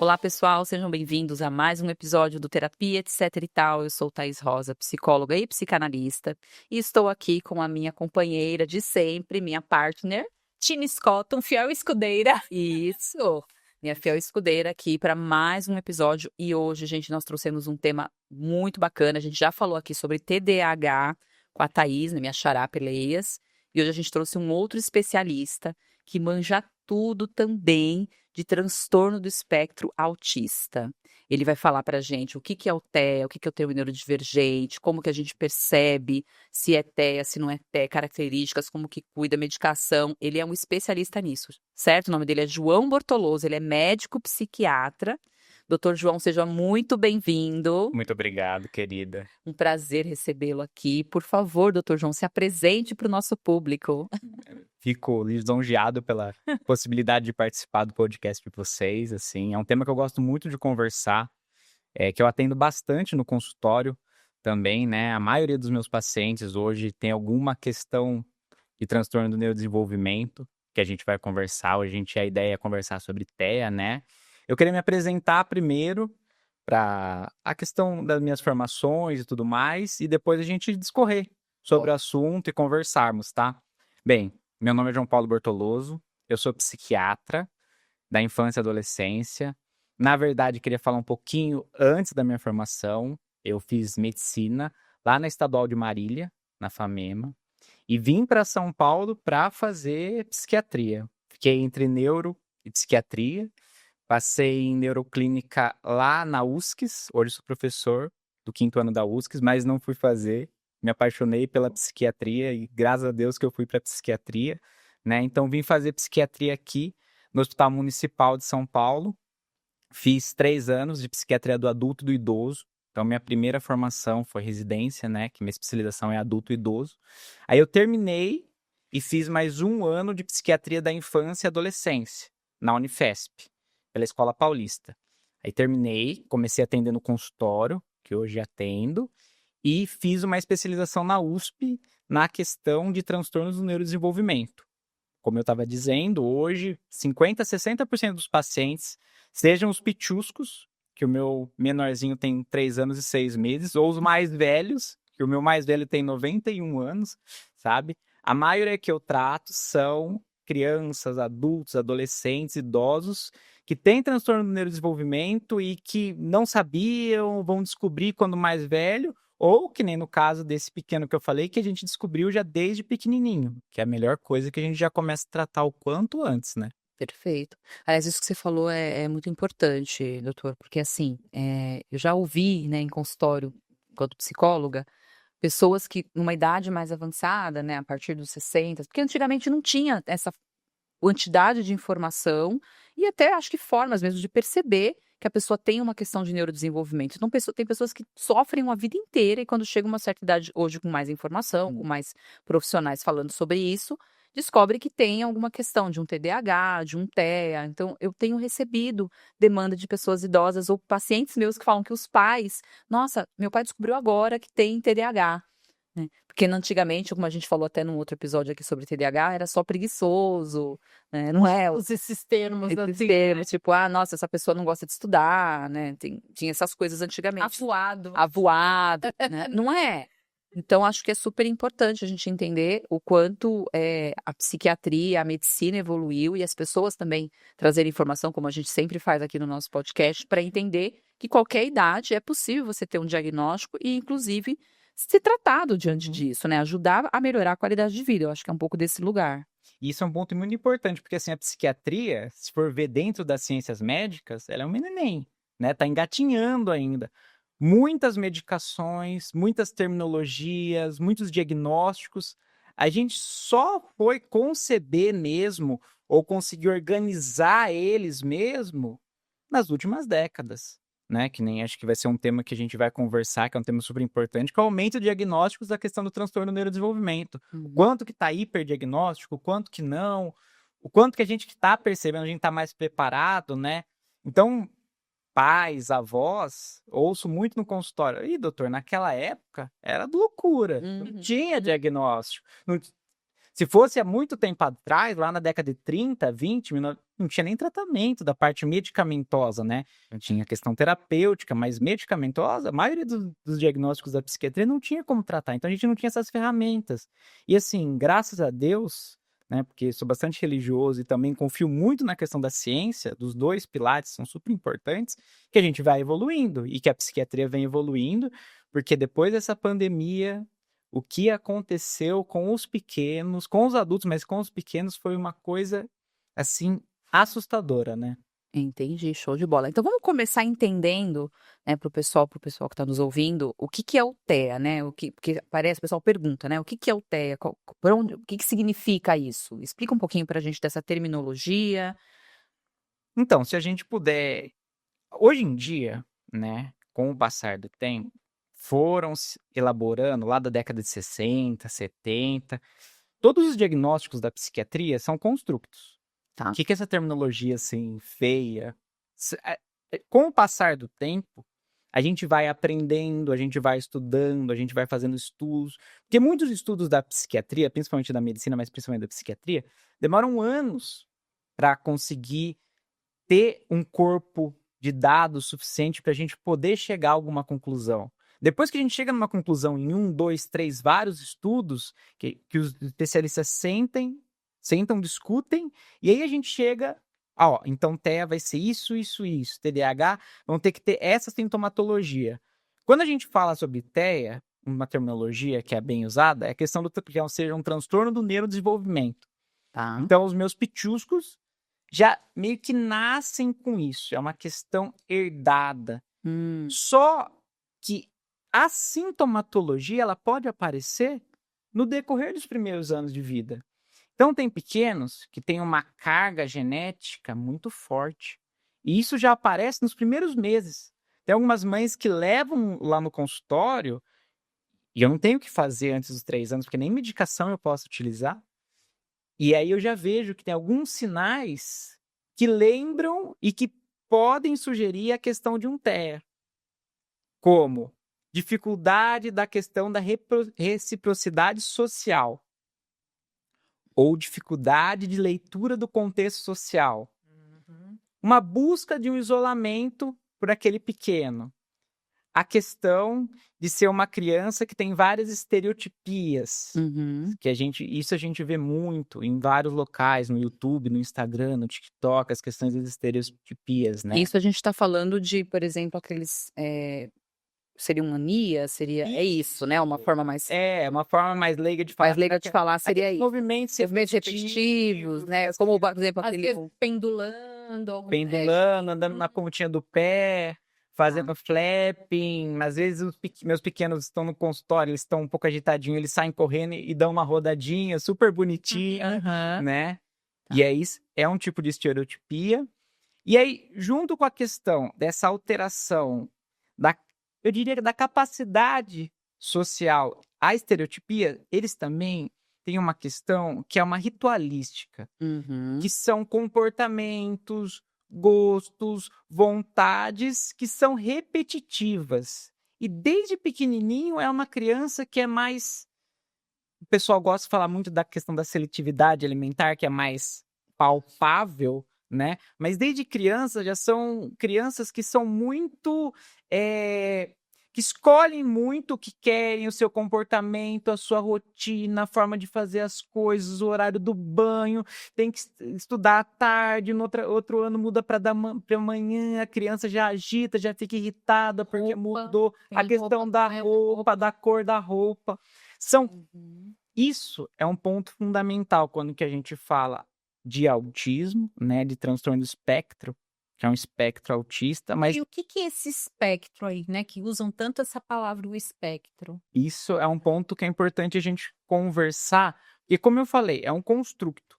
Olá, pessoal, sejam bem-vindos a mais um episódio do Terapia, etc e tal. Eu sou Thaís Rosa, psicóloga e psicanalista, e estou aqui com a minha companheira de sempre, minha partner, Tini Scotton, fiel escudeira. Isso, minha fiel escudeira aqui para mais um episódio. E hoje, gente, nós trouxemos um tema muito bacana. A gente já falou aqui sobre TDAH com a Thaís, né, minha xará Peleias, e hoje a gente trouxe um outro especialista que manja tudo também de transtorno do espectro autista. Ele vai falar para a gente o que que é o TEA, o que que é o TEA neurodivergente, como que a gente percebe se é TEA, se não é TEA, características, como que cuida, medicação. Ele é um especialista nisso, certo? O nome dele é João Bortoloso, ele é médico psiquiatra. Doutor João, seja muito bem-vindo. Muito obrigado, querida. Um prazer recebê-lo aqui. Por favor, doutor João, se apresente para o nosso público. Fico lisonjeado pela possibilidade de participar do podcast de vocês, assim. É um tema que eu gosto muito de conversar, que eu atendo bastante no consultório também, né? A maioria dos meus pacientes hoje tem alguma questão de transtorno do neurodesenvolvimento, que a gente vai conversar. Hoje a ideia é conversar sobre TEA, né? Eu queria me apresentar primeiro para a questão das minhas formações e tudo mais, e depois a gente discorrer sobre o assunto e conversarmos, tá? Bem, meu nome é João Paulo Bortoloso, eu sou psiquiatra da infância e adolescência. Na verdade, queria falar um pouquinho antes da minha formação. Eu fiz medicina lá na Estadual de Marília, na FAMEMA, e vim para São Paulo para fazer psiquiatria. Fiquei entre neuro e psiquiatria. Passei em neuroclínica lá na USCS, hoje sou professor do 5º ano da USCS, mas não fui fazer. Me apaixonei pela psiquiatria e graças a Deus que eu fui para psiquiatria, né? Então vim fazer psiquiatria aqui no Hospital Municipal de São Paulo. Fiz 3 anos de psiquiatria do adulto e do idoso. Então minha primeira formação foi residência, né? Que minha especialização é adulto e idoso. Aí eu terminei e fiz mais 1 ano de psiquiatria da infância e adolescência na Unifesp, pela Escola Paulista. Aí terminei, comecei a atender no consultório, que hoje atendo, e fiz uma especialização na USP na questão de transtornos do neurodesenvolvimento. Como eu estava dizendo, hoje 50% a 60% dos pacientes, sejam os pichuscos, que o meu menorzinho tem 3 anos e 6 meses, ou os mais velhos, que o meu mais velho tem 91 anos, sabe? A maioria que eu trato são crianças, adultos, adolescentes, idosos, que têm transtorno do neurodesenvolvimento e que não sabiam, vão descobrir quando mais velho, ou que nem no caso desse pequeno que eu falei, que a gente descobriu já desde pequenininho, que é a melhor coisa que a gente já começa a tratar o quanto antes, né? Perfeito. Aliás, isso que você falou é muito importante, doutor, porque assim, eu já ouvi, né, em consultório, enquanto psicóloga, pessoas que, numa idade mais avançada, né, a partir dos 60, porque antigamente não tinha essa quantidade de informação e até acho que formas mesmo de perceber que a pessoa tem uma questão de neurodesenvolvimento. Então, tem pessoas que sofrem uma vida inteira e quando chega uma certa idade, hoje com mais informação, com mais profissionais falando sobre isso, descobre que tem alguma questão de um TDAH, de um TEA. Então, eu tenho recebido demanda de pessoas idosas ou pacientes meus que falam que os pais, nossa, meu pai descobriu agora que tem TDAH. Né? Porque antigamente, como a gente falou até num outro episódio aqui sobre TDAH, era só preguiçoso, né? Não é? Esses termos Esses assim, termos, tipo, nossa, essa pessoa não gosta de estudar, né? Tinha essas coisas antigamente. afuado. Avoado, né? Não é? Então, acho que é super importante a gente entender o quanto a psiquiatria, a medicina evoluiu e as pessoas também trazerem informação, como a gente sempre faz aqui no nosso podcast, para entender que qualquer idade é possível você ter um diagnóstico e, inclusive, ser tratado diante disso, né? Ajudar a melhorar a qualidade de vida. Eu acho que é um pouco desse lugar. E isso é um ponto muito importante, porque assim, a psiquiatria, se for ver dentro das ciências médicas, ela é um neném, né? Tá engatinhando ainda. Muitas medicações, muitas terminologias, muitos diagnósticos. A gente só foi conceber mesmo, ou conseguir organizar eles mesmo, nas últimas décadas, né? Que nem acho que vai ser um tema que a gente vai conversar, que é um tema super importante, que é o aumento de diagnósticos da questão do transtorno do neurodesenvolvimento. O quanto que está hiperdiagnóstico, o quanto que não, o quanto que a gente está percebendo, a gente está mais preparado, né? Então, pais, avós, ouço muito no consultório. Ih, doutor, naquela época era loucura, não tinha diagnóstico. Se fosse há muito tempo atrás, lá na década de 30, 20, não tinha nem tratamento da parte medicamentosa, né? Tinha questão terapêutica, mas medicamentosa, a maioria dos diagnósticos da psiquiatria não tinha como tratar. Então a gente não tinha essas ferramentas. E assim, graças a Deus, né? Porque sou bastante religioso e também confio muito na questão da ciência, dos dois pilares são super importantes, que a gente vai evoluindo e que a psiquiatria vem evoluindo, porque depois dessa pandemia, o que aconteceu com os pequenos, com os adultos, mas com os pequenos foi uma coisa, assim, assustadora, né? Entendi, show de bola. Então vamos começar entendendo, né, para o pessoal que está nos ouvindo, o que que é o TEA, né? Porque parece, o pessoal pergunta, né? O que que é o TEA? O que que significa isso? Explica um pouquinho para a gente dessa terminologia. Então, se a gente puder, hoje em dia, né, com o passar do tempo, foram se elaborando lá da década de 60, 70, todos os diagnósticos da psiquiatria são construtos. Tá. O que que é essa terminologia, assim, feia? Com o passar do tempo, a gente vai aprendendo, a gente vai estudando, a gente vai fazendo estudos. Porque muitos estudos da psiquiatria, principalmente da medicina, mas principalmente da psiquiatria, demoram anos para conseguir ter um corpo de dados suficiente para a gente poder chegar a alguma conclusão. Depois que a gente chega numa conclusão em 1, 2, 3, vários estudos, que os especialistas sentam, discutem, e aí a gente chega, ó, então TEA vai ser isso, isso, isso, TDAH, vão ter que ter essa sintomatologia. Quando a gente fala sobre TEA, uma terminologia que é bem usada, é a questão do que seja um transtorno do neurodesenvolvimento. Tá. Então, os meus pichuscos já meio que nascem com isso, é uma questão herdada. Só que a sintomatologia ela pode aparecer no decorrer dos primeiros anos de vida. Então, tem pequenos que têm uma carga genética muito forte. E isso já aparece nos primeiros meses. Tem algumas mães que levam lá no consultório, e eu não tenho o que fazer antes dos 3 anos, porque nem medicação eu posso utilizar. E aí eu já vejo que tem alguns sinais que lembram e que podem sugerir a questão de um TEA. Como dificuldade da questão da reciprocidade social. Ou dificuldade de leitura do contexto social. Uma busca de um isolamento por aquele pequeno. A questão de ser uma criança que tem várias estereotipias. Que isso a gente vê muito em vários locais, no YouTube, no Instagram, no TikTok, as questões das estereotipias, né? Isso a gente está falando de, por exemplo, aqueles. Seria uma mania? É isso, né? Uma forma mais. Uma forma mais leiga de falar. Mais leiga de falar seria isso. Movimentos repetitivos, né? Como, por exemplo, Às aquele. vezes pendulando. Pendulando, andando na pontinha do pé, fazendo flapping. Às vezes meus pequenos estão no consultório, eles estão um pouco agitadinhos, eles saem correndo e dão uma rodadinha super bonitinha, né? E aí é um tipo de estereotipia. E aí, junto com a questão dessa alteração eu diria, da capacidade social, a estereotipia, eles também têm uma questão que é uma ritualística, que são comportamentos, gostos, vontades que são repetitivas. E desde pequenininho é uma criança que é mais... O pessoal gosta de falar muito da questão da seletividade alimentar, que é mais palpável, né? Mas desde criança já são crianças que são muito... que escolhem muito o que querem, o seu comportamento, a sua rotina, a forma de fazer as coisas, o horário do banho, tem que estudar à tarde, no outro ano muda para amanhã, a criança já agita, já fica irritada porque mudou a questão da roupa, da cor da roupa. Isso é um ponto fundamental quando que a gente fala de autismo, né, de transtorno do espectro, que é um espectro autista, mas... E o que é esse espectro aí, né? Que usam tanto essa palavra, o espectro. Isso é um ponto que é importante a gente conversar, e como eu falei, é um construto.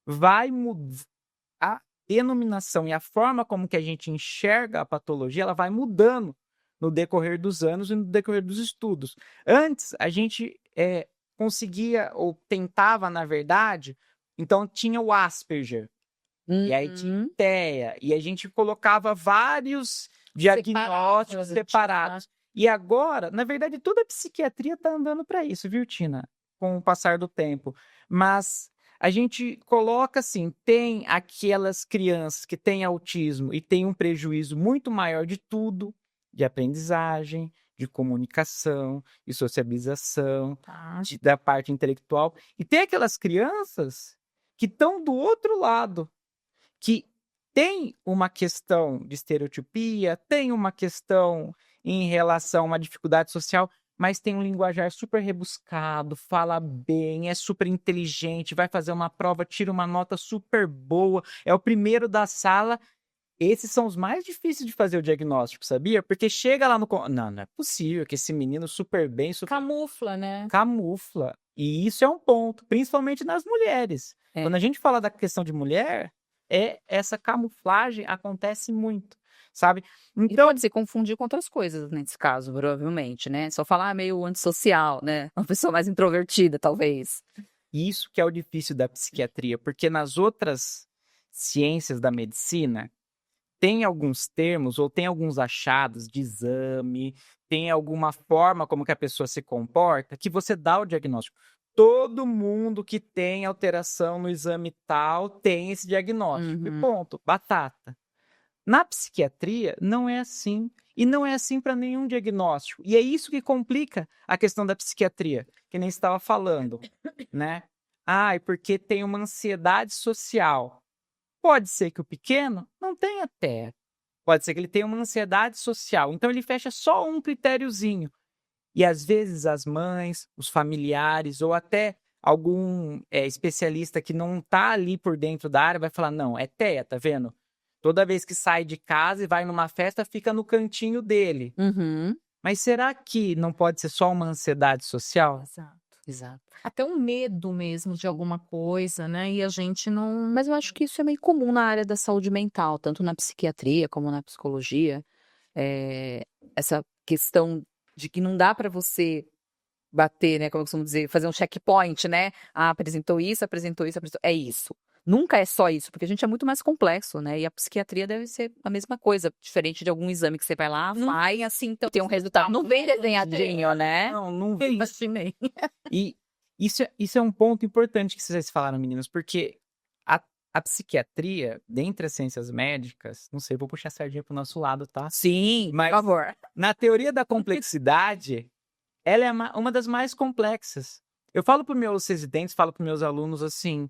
Vai mudar a denominação e a forma como que a gente enxerga a patologia, ela vai mudando no decorrer dos anos e no decorrer dos estudos. Antes, a gente conseguia, ou tentava, na verdade, então tinha o Asperger, e aí tinha TEA, e a gente colocava vários diagnósticos separados. E agora, na verdade, toda a psiquiatria está andando para isso, viu, Tina? com o passar do tempo. Mas a gente coloca assim, tem aquelas crianças que têm autismo e têm um prejuízo muito maior de tudo, de aprendizagem, de comunicação, de sociabilização, Tá. da parte intelectual. E tem aquelas crianças que estão do outro lado, que tem uma questão de estereotipia, tem uma questão em relação a uma dificuldade social, mas tem um linguajar super rebuscado, fala bem, é super inteligente, vai fazer uma prova, tira uma nota super boa, é o primeiro da sala. Esses são os mais difíceis de fazer o diagnóstico, sabia? Porque chega lá no... Não, não é possível que esse menino super bem, super... Camufla, né? camufla. E isso é um ponto, principalmente nas mulheres. É. Quando a gente fala da questão de mulher, essa camuflagem acontece muito, sabe? E Então, pode se confundir com outras coisas nesse caso, provavelmente, né? Só falar meio antissocial, né? Uma pessoa mais introvertida, talvez. isso que é o difícil da psiquiatria, porque nas outras ciências da medicina, tem alguns termos ou tem alguns achados de exame, tem alguma forma como que a pessoa se comporta, que você dá o diagnóstico. Todo mundo que tem alteração no exame tal tem esse diagnóstico. E Uhum. ponto, batata. Na psiquiatria, não é assim. E não é assim para nenhum diagnóstico. E é isso que complica a questão da psiquiatria, que nem estava falando, né? Ah, e porque tem uma ansiedade social. Pode ser que o pequeno não tenha TEA. Pode ser que ele tenha uma ansiedade social. Então ele fecha só um critériozinho. E às vezes as mães, os familiares ou até algum especialista que não está ali por dentro da área vai falar, não, é TEA, tá vendo? Toda vez que sai de casa e vai numa festa, fica no cantinho dele. Uhum. Mas será que não pode ser só uma ansiedade social? Exato. Exato. Até um medo mesmo de alguma coisa, né? E a gente não. Mas eu acho que isso é meio comum na área da saúde mental, tanto na psiquiatria como na psicologia. Essa questão de que não dá para você bater, né? Como eu costumo dizer, fazer um checkpoint, né? Ah, apresentou isso, apresentou isso, apresentou... É isso. Nunca é só isso, porque a gente é muito mais complexo, né? E a psiquiatria deve ser a mesma coisa, diferente de algum exame que você vai lá, Não faz, vem assim tão. e tem um resultado. Não vem desenhadinho, né? Não Eu vem. imaginei. E isso é um ponto importante que vocês falaram, meninas, porque a psiquiatria, dentre as ciências médicas, não sei, vou puxar a sardinha pro nosso lado, tá? Sim, Mas por favor. na teoria da complexidade, ela é uma das mais complexas. Eu falo para meus residentes, falo para meus alunos assim,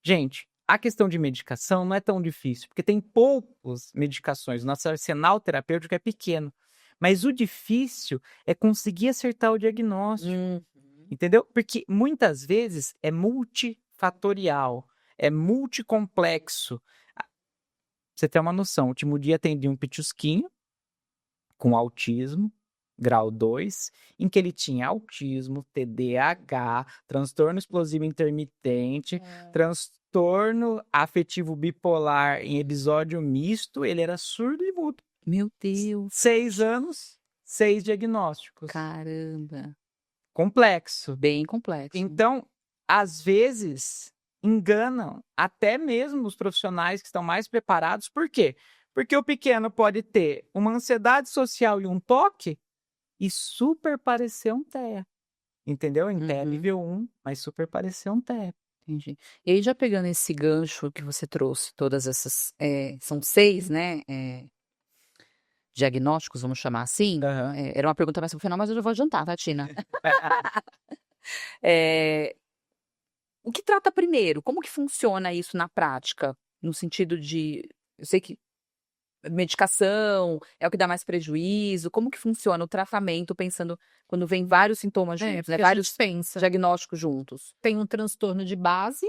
gente, a questão de medicação não é tão difícil, porque tem poucas medicações, nosso arsenal terapêutico é pequeno. Mas o difícil é conseguir acertar o diagnóstico. Entendeu? Porque muitas vezes é multifatorial, é multicomplexo. Pra você ter uma noção, o último dia atendi um pichusquinho com autismo, grau 2, em que ele tinha autismo, TDAH, transtorno explosivo intermitente, transtorno afetivo bipolar em episódio misto, ele era surdo e mudo. Meu Deus, 6 anos, 6 diagnósticos. caramba. Complexo. Bem complexo. Então, às vezes, enganam até mesmo os profissionais que estão mais preparados. Por quê? Porque o pequeno pode ter uma ansiedade social e um toque e super parecer um TEA. Entendeu? Em TEA Uhum. nível 1, mas super parecer um TEA. Entendi. E aí, já pegando esse gancho que você trouxe, todas essas, são 6, né, diagnósticos, vamos chamar assim. Aham. Era uma pergunta mais pro final, mas eu já vou adiantar, tá, Tina? O que trata primeiro? Como que funciona isso na prática? No sentido de, eu sei que medicação é o que dá mais prejuízo. Como que funciona o tratamento, pensando quando vem vários sintomas juntos, né? Porque a Vários gente pensa, diagnósticos juntos. tem um transtorno de base,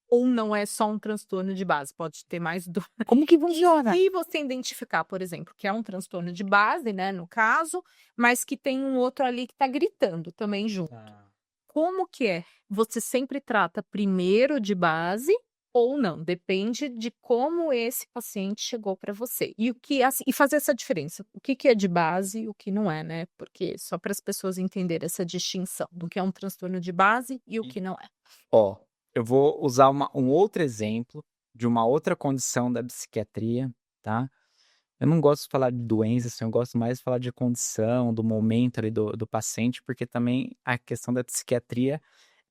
ou não é só um transtorno de base, pode ter mais do. Como que funciona? Se você identificar, por exemplo, que é um transtorno de base, né, no caso, mas que tem um outro ali que tá gritando também junto. Como que é? Você sempre trata primeiro de base ou não? Depende de como esse paciente chegou para você. E o que assim, e fazer essa diferença. O que é de base e o que não é, né? Porque só para as pessoas entenderem essa distinção do que é um transtorno de base e o que não é. Ó, eu vou usar um outro exemplo de uma outra condição da psiquiatria, tá? Eu não gosto de falar de doença, assim, eu gosto mais de falar de condição, do momento ali do paciente, porque também a questão da psiquiatria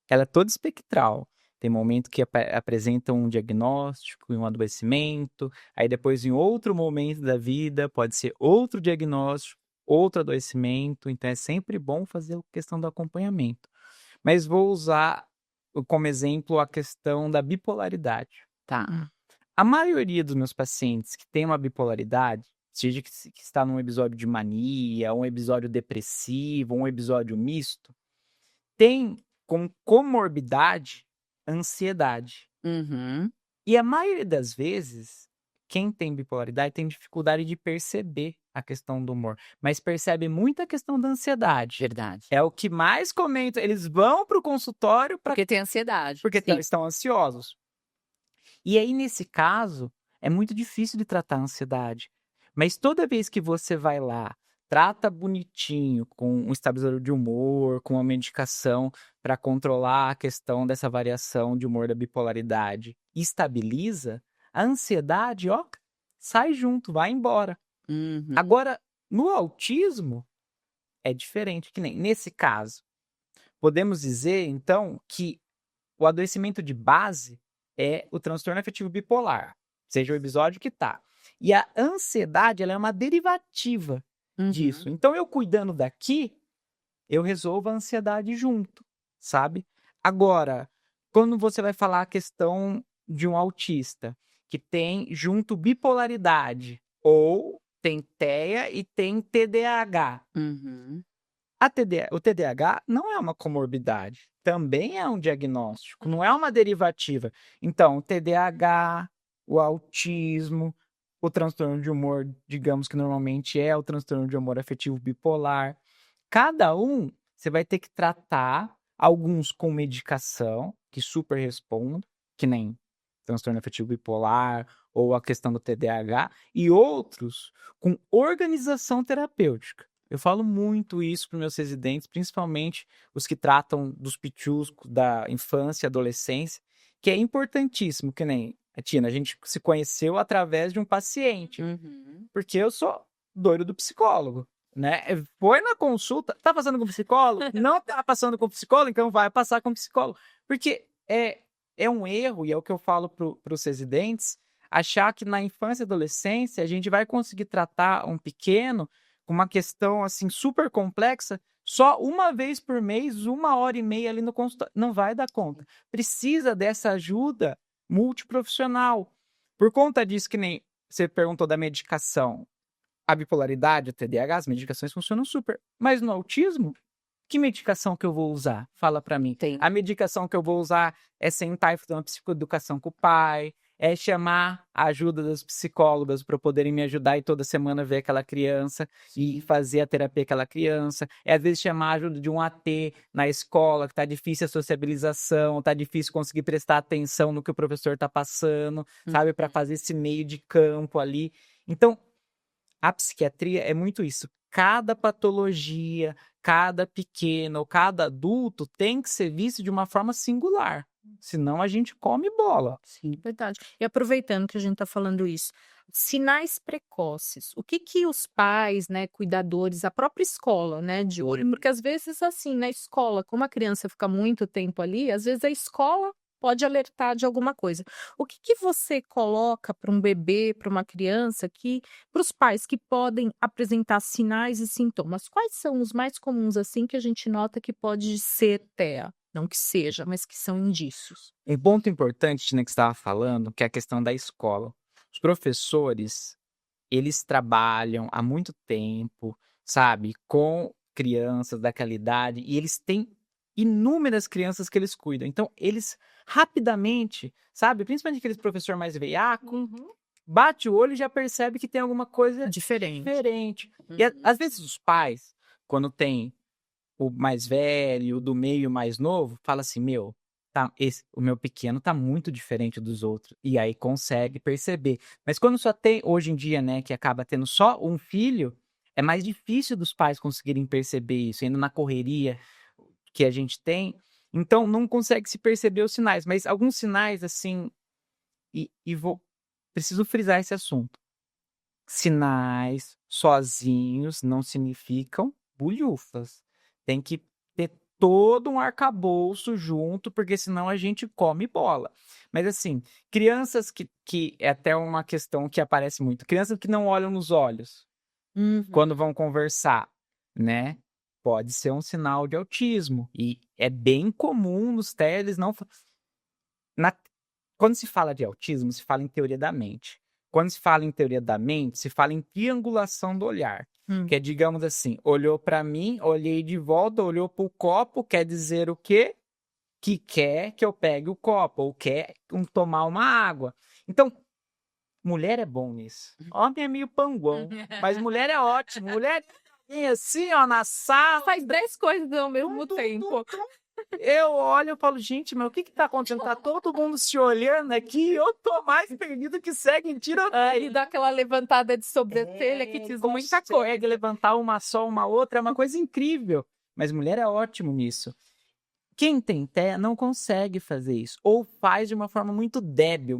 ela é toda espectral. Tem momento que apresenta um diagnóstico e um adoecimento, aí depois em outro momento da vida pode ser outro diagnóstico, outro adoecimento, então é sempre bom fazer a questão do acompanhamento. Mas vou usar como exemplo a questão da bipolaridade. Tá. A maioria dos meus pacientes que tem uma bipolaridade, seja que está num episódio de mania, um episódio depressivo, um episódio misto, tem como comorbidade ansiedade. Uhum. E a maioria das vezes, quem tem bipolaridade tem dificuldade de perceber a questão do humor, mas percebe muito a questão da ansiedade. Verdade. É o que mais comenta. Eles vão para o consultório Porque tem ansiedade. porque Sim. estão ansiosos. E aí, nesse caso, é muito difícil de tratar a ansiedade. Mas toda vez que você vai lá, trata bonitinho, com um estabilizador de humor, com uma medicação para controlar a questão dessa variação de humor da bipolaridade, e estabiliza, a ansiedade, ó, sai junto, vai embora. Uhum. Agora, no autismo, é diferente, que nem nesse caso. Podemos dizer, então, que o adoecimento de base é o transtorno afetivo bipolar, seja o episódio que tá. E a ansiedade, ela é uma derivativa disso. Uhum. Então, eu cuidando daqui, eu resolvo a ansiedade junto, sabe? Agora, quando você vai falar a questão de um autista que tem junto bipolaridade ou tem TEA e tem TDAH. Uhum. O TDAH não é uma comorbidade, também é um diagnóstico, não é uma derivativa. Então, o TDAH, o autismo, o transtorno de humor, digamos que normalmente é o transtorno de humor afetivo bipolar, cada um você vai ter que tratar, alguns com medicação, que super respondem, que nem transtorno afetivo bipolar ou a questão do TDAH, e outros com organização terapêutica. Eu falo muito isso para os meus residentes, principalmente os que tratam dos pichus da infância e adolescência, que é importantíssimo, que nem a Tina, a gente se conheceu através de um paciente, Uhum. porque eu sou doido do psicólogo, né? Foi na consulta, tá passando com psicólogo? Não tá passando com psicólogo, então vai passar com psicólogo. Porque é um erro, e é o que eu falo para os residentes, achar que na infância e adolescência a gente vai conseguir tratar um pequeno com uma questão assim super complexa só uma vez por mês, 1h30 ali no consultório. Não vai dar conta. Precisa dessa ajuda multiprofissional. Por conta disso, que nem você perguntou da medicação, a bipolaridade, o TDAH, as medicações funcionam super. Mas no autismo, que medicação que eu vou usar? Fala pra mim. Tem. A medicação que eu vou usar é sentar e fazer uma psicoeducação com o pai, é chamar a ajuda das psicólogas para poderem me ajudar e toda semana ver aquela criança e fazer a terapia aquela criança. É às vezes chamar a ajuda de um AT na escola, que tá difícil a sociabilização, tá difícil conseguir prestar atenção no que o professor tá passando, sabe? Para fazer esse meio de campo ali. Então, a psiquiatria é muito isso. Cada patologia, cada pequeno ou cada adulto tem que ser visto de uma forma singular. Senão a gente come bola. Sim. Verdade. E aproveitando que a gente está falando isso, sinais precoces. O que que os pais, né, cuidadores, a própria escola, né, de olho? Porque às vezes, assim, na escola, como a criança fica muito tempo ali, às vezes a escola pode alertar de alguma coisa. O que que você coloca para um bebê, para uma criança, para os pais que podem apresentar sinais e sintomas? Quais são os mais comuns, assim, que a gente nota que pode ser TEA? Não que seja, mas que são indícios. Um ponto importante, Tina, que você estava falando, que é a questão da escola. Os professores, eles trabalham há muito tempo, sabe, com crianças daquela idade, e eles têm inúmeras crianças que eles cuidam. Então, eles rapidamente, sabe, principalmente aqueles professor mais veiaco, bate o olho e já percebe que tem alguma coisa diferente. E às vezes os pais, quando tem o mais velho, o do meio mais novo, fala assim, o meu pequeno tá muito diferente dos outros. E aí consegue perceber. Mas quando só tem, hoje em dia, né, que acaba tendo só um filho, é mais difícil dos pais conseguirem perceber isso, ainda na correria que a gente tem. Então, não consegue se perceber os sinais. Mas alguns sinais, assim, preciso frisar esse assunto. Sinais sozinhos não significam bulhufas. Tem que ter todo um arcabouço junto, porque senão a gente come bola. Mas assim, crianças que é até uma questão que aparece muito, crianças que não olham nos olhos quando vão conversar, né? Pode ser um sinal de autismo. E é bem comum nos testes não... Quando se fala de autismo, se fala em teoria da mente. Quando se fala em teoria da mente, se fala em triangulação do olhar. Que é, digamos assim, olhou para mim, olhei de volta, olhou para o copo, quer dizer o quê? Que quer que eu pegue o copo, ou quer tomar uma água. Então, mulher é bom nisso. Homem é meio panguão, mas mulher é ótimo. Mulher é assim, ó, na sala. Faz 10 coisas ao mesmo tempo. Eu olho e falo, gente, mas o que que tá acontecendo? Tá todo mundo se olhando aqui, eu tô mais perdido que segue em tiroteio. E dá aquela levantada de sobrancelha que diz muita coisa. Consegue levantar uma só, uma outra, é uma coisa incrível. Mas mulher é ótimo nisso. Quem tem TEA não consegue fazer isso, ou faz de uma forma muito débil,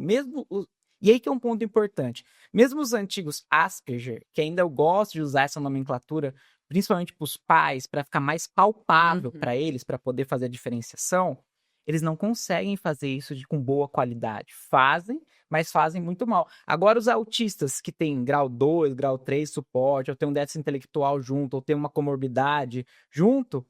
e aí que é um ponto importante. Mesmo os antigos Asperger, que ainda eu gosto de usar essa nomenclatura, principalmente para os pais, para ficar mais palpável para eles, para poder fazer a diferenciação, eles não conseguem fazer isso com boa qualidade. Fazem, mas fazem muito mal. Agora, os autistas que têm grau 2, grau 3 suporte, ou tem um déficit intelectual junto, ou tem uma comorbidade junto,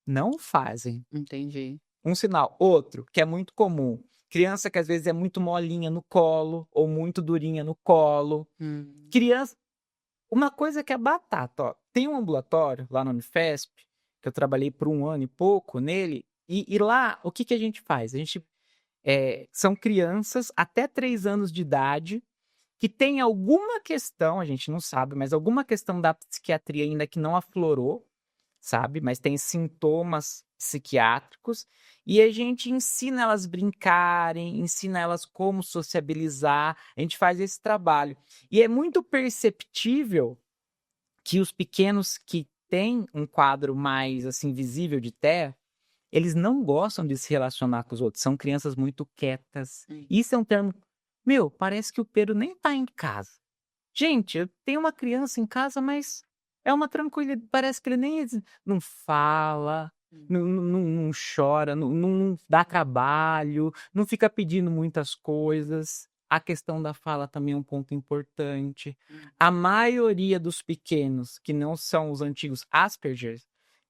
não fazem. Entendi. Um sinal. Outro, que é muito comum. Criança que às vezes é muito molinha no colo, ou muito durinha no colo. Criança... Uma coisa que é batata, ó. Tem um ambulatório lá na Unifesp, que eu trabalhei por 1 ano e pouco nele, e lá, o que a gente faz? A gente... são crianças até 3 anos de idade que tem alguma questão, a gente não sabe, mas alguma questão da psiquiatria ainda que não aflorou, sabe? Mas tem sintomas psiquiátricos e a gente ensina elas a brincarem, ensina elas como sociabilizar, a gente faz esse trabalho. E é muito perceptível que os pequenos que têm um quadro mais, assim, visível de TEA, eles não gostam de se relacionar com os outros, são crianças muito quietas. Isso é um termo... parece que o Pedro nem tá em casa. Gente, eu tenho uma criança em casa, mas... é uma tranquilidade, parece que ele nem não fala, não chora, não dá trabalho, não fica pedindo muitas coisas. A questão da fala também é um ponto importante. A maioria dos pequenos, que não são os antigos Asperger,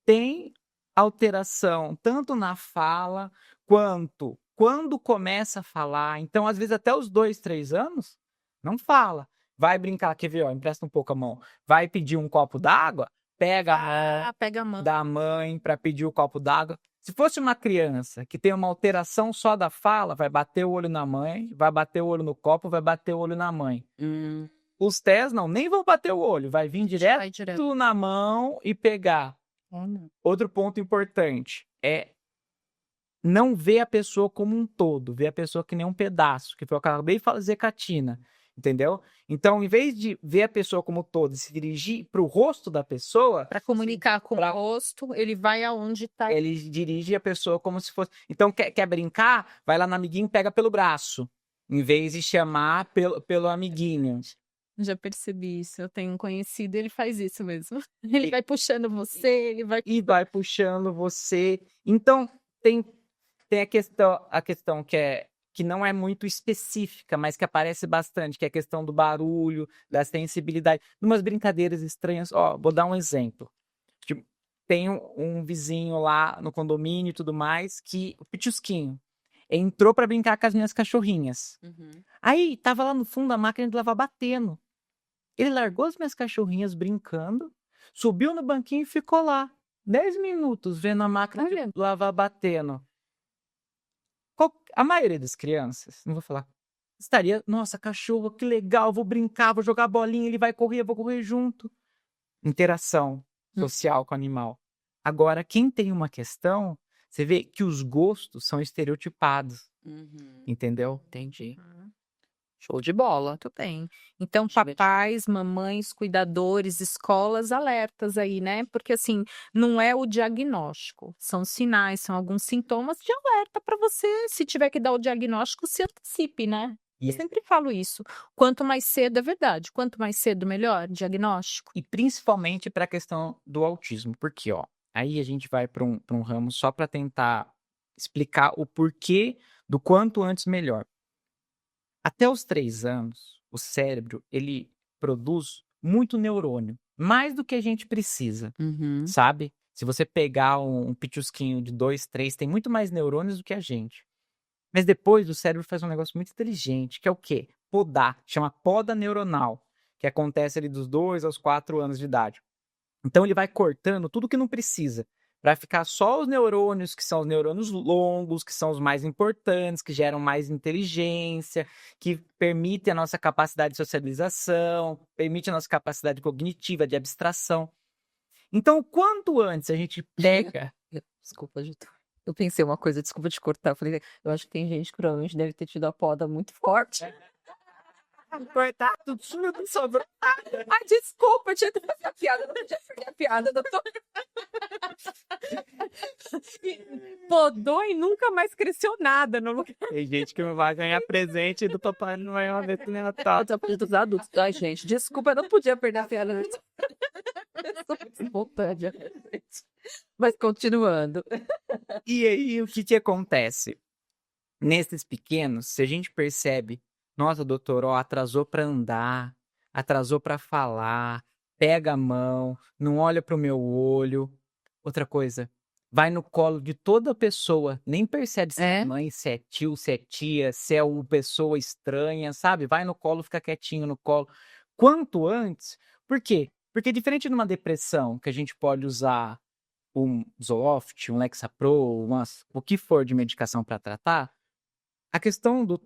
tem alteração tanto na fala quanto quando começa a falar. Então, às vezes, até os 2, 3 anos, não fala. Vai brincar, quer ver, ó, empresta um pouco a mão. Vai pedir um copo d'água, pega Pega a mão da mãe para pedir o copo d'água. Se fosse uma criança que tem uma alteração só da fala, vai bater o olho na mãe, vai bater o olho no copo, vai bater o olho na mãe. Os TEAs não, nem vão bater o olho, vai vir direto na mão e pegar. Outro ponto importante é não ver a pessoa como um todo, ver a pessoa que nem um pedaço, que foi o que eu acabei de fazer com a Tina. Entendeu? Então, em vez de ver a pessoa como todo e se dirigir para o rosto da pessoa... para comunicar com o rosto, ele vai aonde está. Ele dirige a pessoa como se fosse... Então, quer brincar? Vai lá no amiguinho e pega pelo braço, em vez de chamar pelo amiguinho. Já percebi isso. Eu tenho um conhecido, ele faz isso mesmo. Ele vai puxando você, ele vai... E vai puxando você. Então, tem a questão que não é muito específica, mas que aparece bastante, que é a questão do barulho, da sensibilidade. Numas brincadeiras estranhas, ó, vou dar um exemplo. Tipo, tem um vizinho lá no condomínio e tudo mais, que o Pichusquinho entrou para brincar com as minhas cachorrinhas. Aí, tava lá no fundo da máquina de lavar batendo. Ele largou as minhas cachorrinhas brincando, subiu no banquinho e ficou lá 10 minutos vendo a máquina de lavar batendo. A maioria das crianças, não vou falar, estaria, nossa, cachorro, que legal, vou brincar, vou jogar bolinha, ele vai correr, eu vou correr junto. Interação social com o animal. Agora, quem tem uma questão, você vê que os gostos são estereotipados. Entendeu? Entendi. Show de bola. Tudo bem. Então, papais, mamães, cuidadores, escolas, alertas aí, né? Porque, assim, não é o diagnóstico. São sinais, são alguns sintomas de alerta para você, se tiver que dar o diagnóstico, se antecipe, né? Eu sempre falo isso. Quanto mais cedo, é verdade. Quanto mais cedo, melhor, diagnóstico. E principalmente para a questão do autismo. Porque, ó, aí a gente vai para um ramo só para tentar explicar o porquê do quanto antes melhor. Até os 3 anos, o cérebro, ele produz muito neurônio, mais do que a gente precisa, Uhum. sabe? Se você pegar um pichusquinho de 2, 3, tem muito mais neurônios do que a gente. Mas depois o cérebro faz um negócio muito inteligente, que é o quê? Podar, chama poda neuronal, que acontece ali dos 2 aos 4 anos de idade. Então ele vai cortando tudo que não precisa, para ficar só os neurônios, que são os neurônios longos, que são os mais importantes, que geram mais inteligência, que permitem a nossa capacidade de socialização, permite a nossa capacidade cognitiva, de abstração. Então, quanto antes a gente pega... Desculpa, Vitor. Eu pensei uma coisa, desculpa te cortar. Eu falei, eu acho que tem gente que provavelmente deve ter tido a poda muito forte. Cortar tudo que sobrou. Ai, desculpa, eu tinha que fazer a piada, não podia perder a piada, doutor. Podou e nunca mais cresceu nada no lugar. Tem gente que não vai ganhar presente do Papai Noel nesse Natal. Eu tô pedindo dos adultos. Ai, gente, desculpa, eu não podia perder a piada. Eu sou muito espontânea. Mas continuando. E aí, o que acontece? Nesses pequenos, se a gente percebe, nossa, doutor, ó, atrasou para andar, atrasou para falar, pega a mão, não olha pro meu olho. Outra coisa, vai no colo de toda pessoa, nem percebe se é mãe, se é tio, se é tia, se é uma pessoa estranha, sabe? Vai no colo, fica quietinho no colo. Quanto antes. Por quê? Porque diferente de uma depressão, que a gente pode usar um Zoloft, um Lexapro, o que for de medicação para tratar, a questão do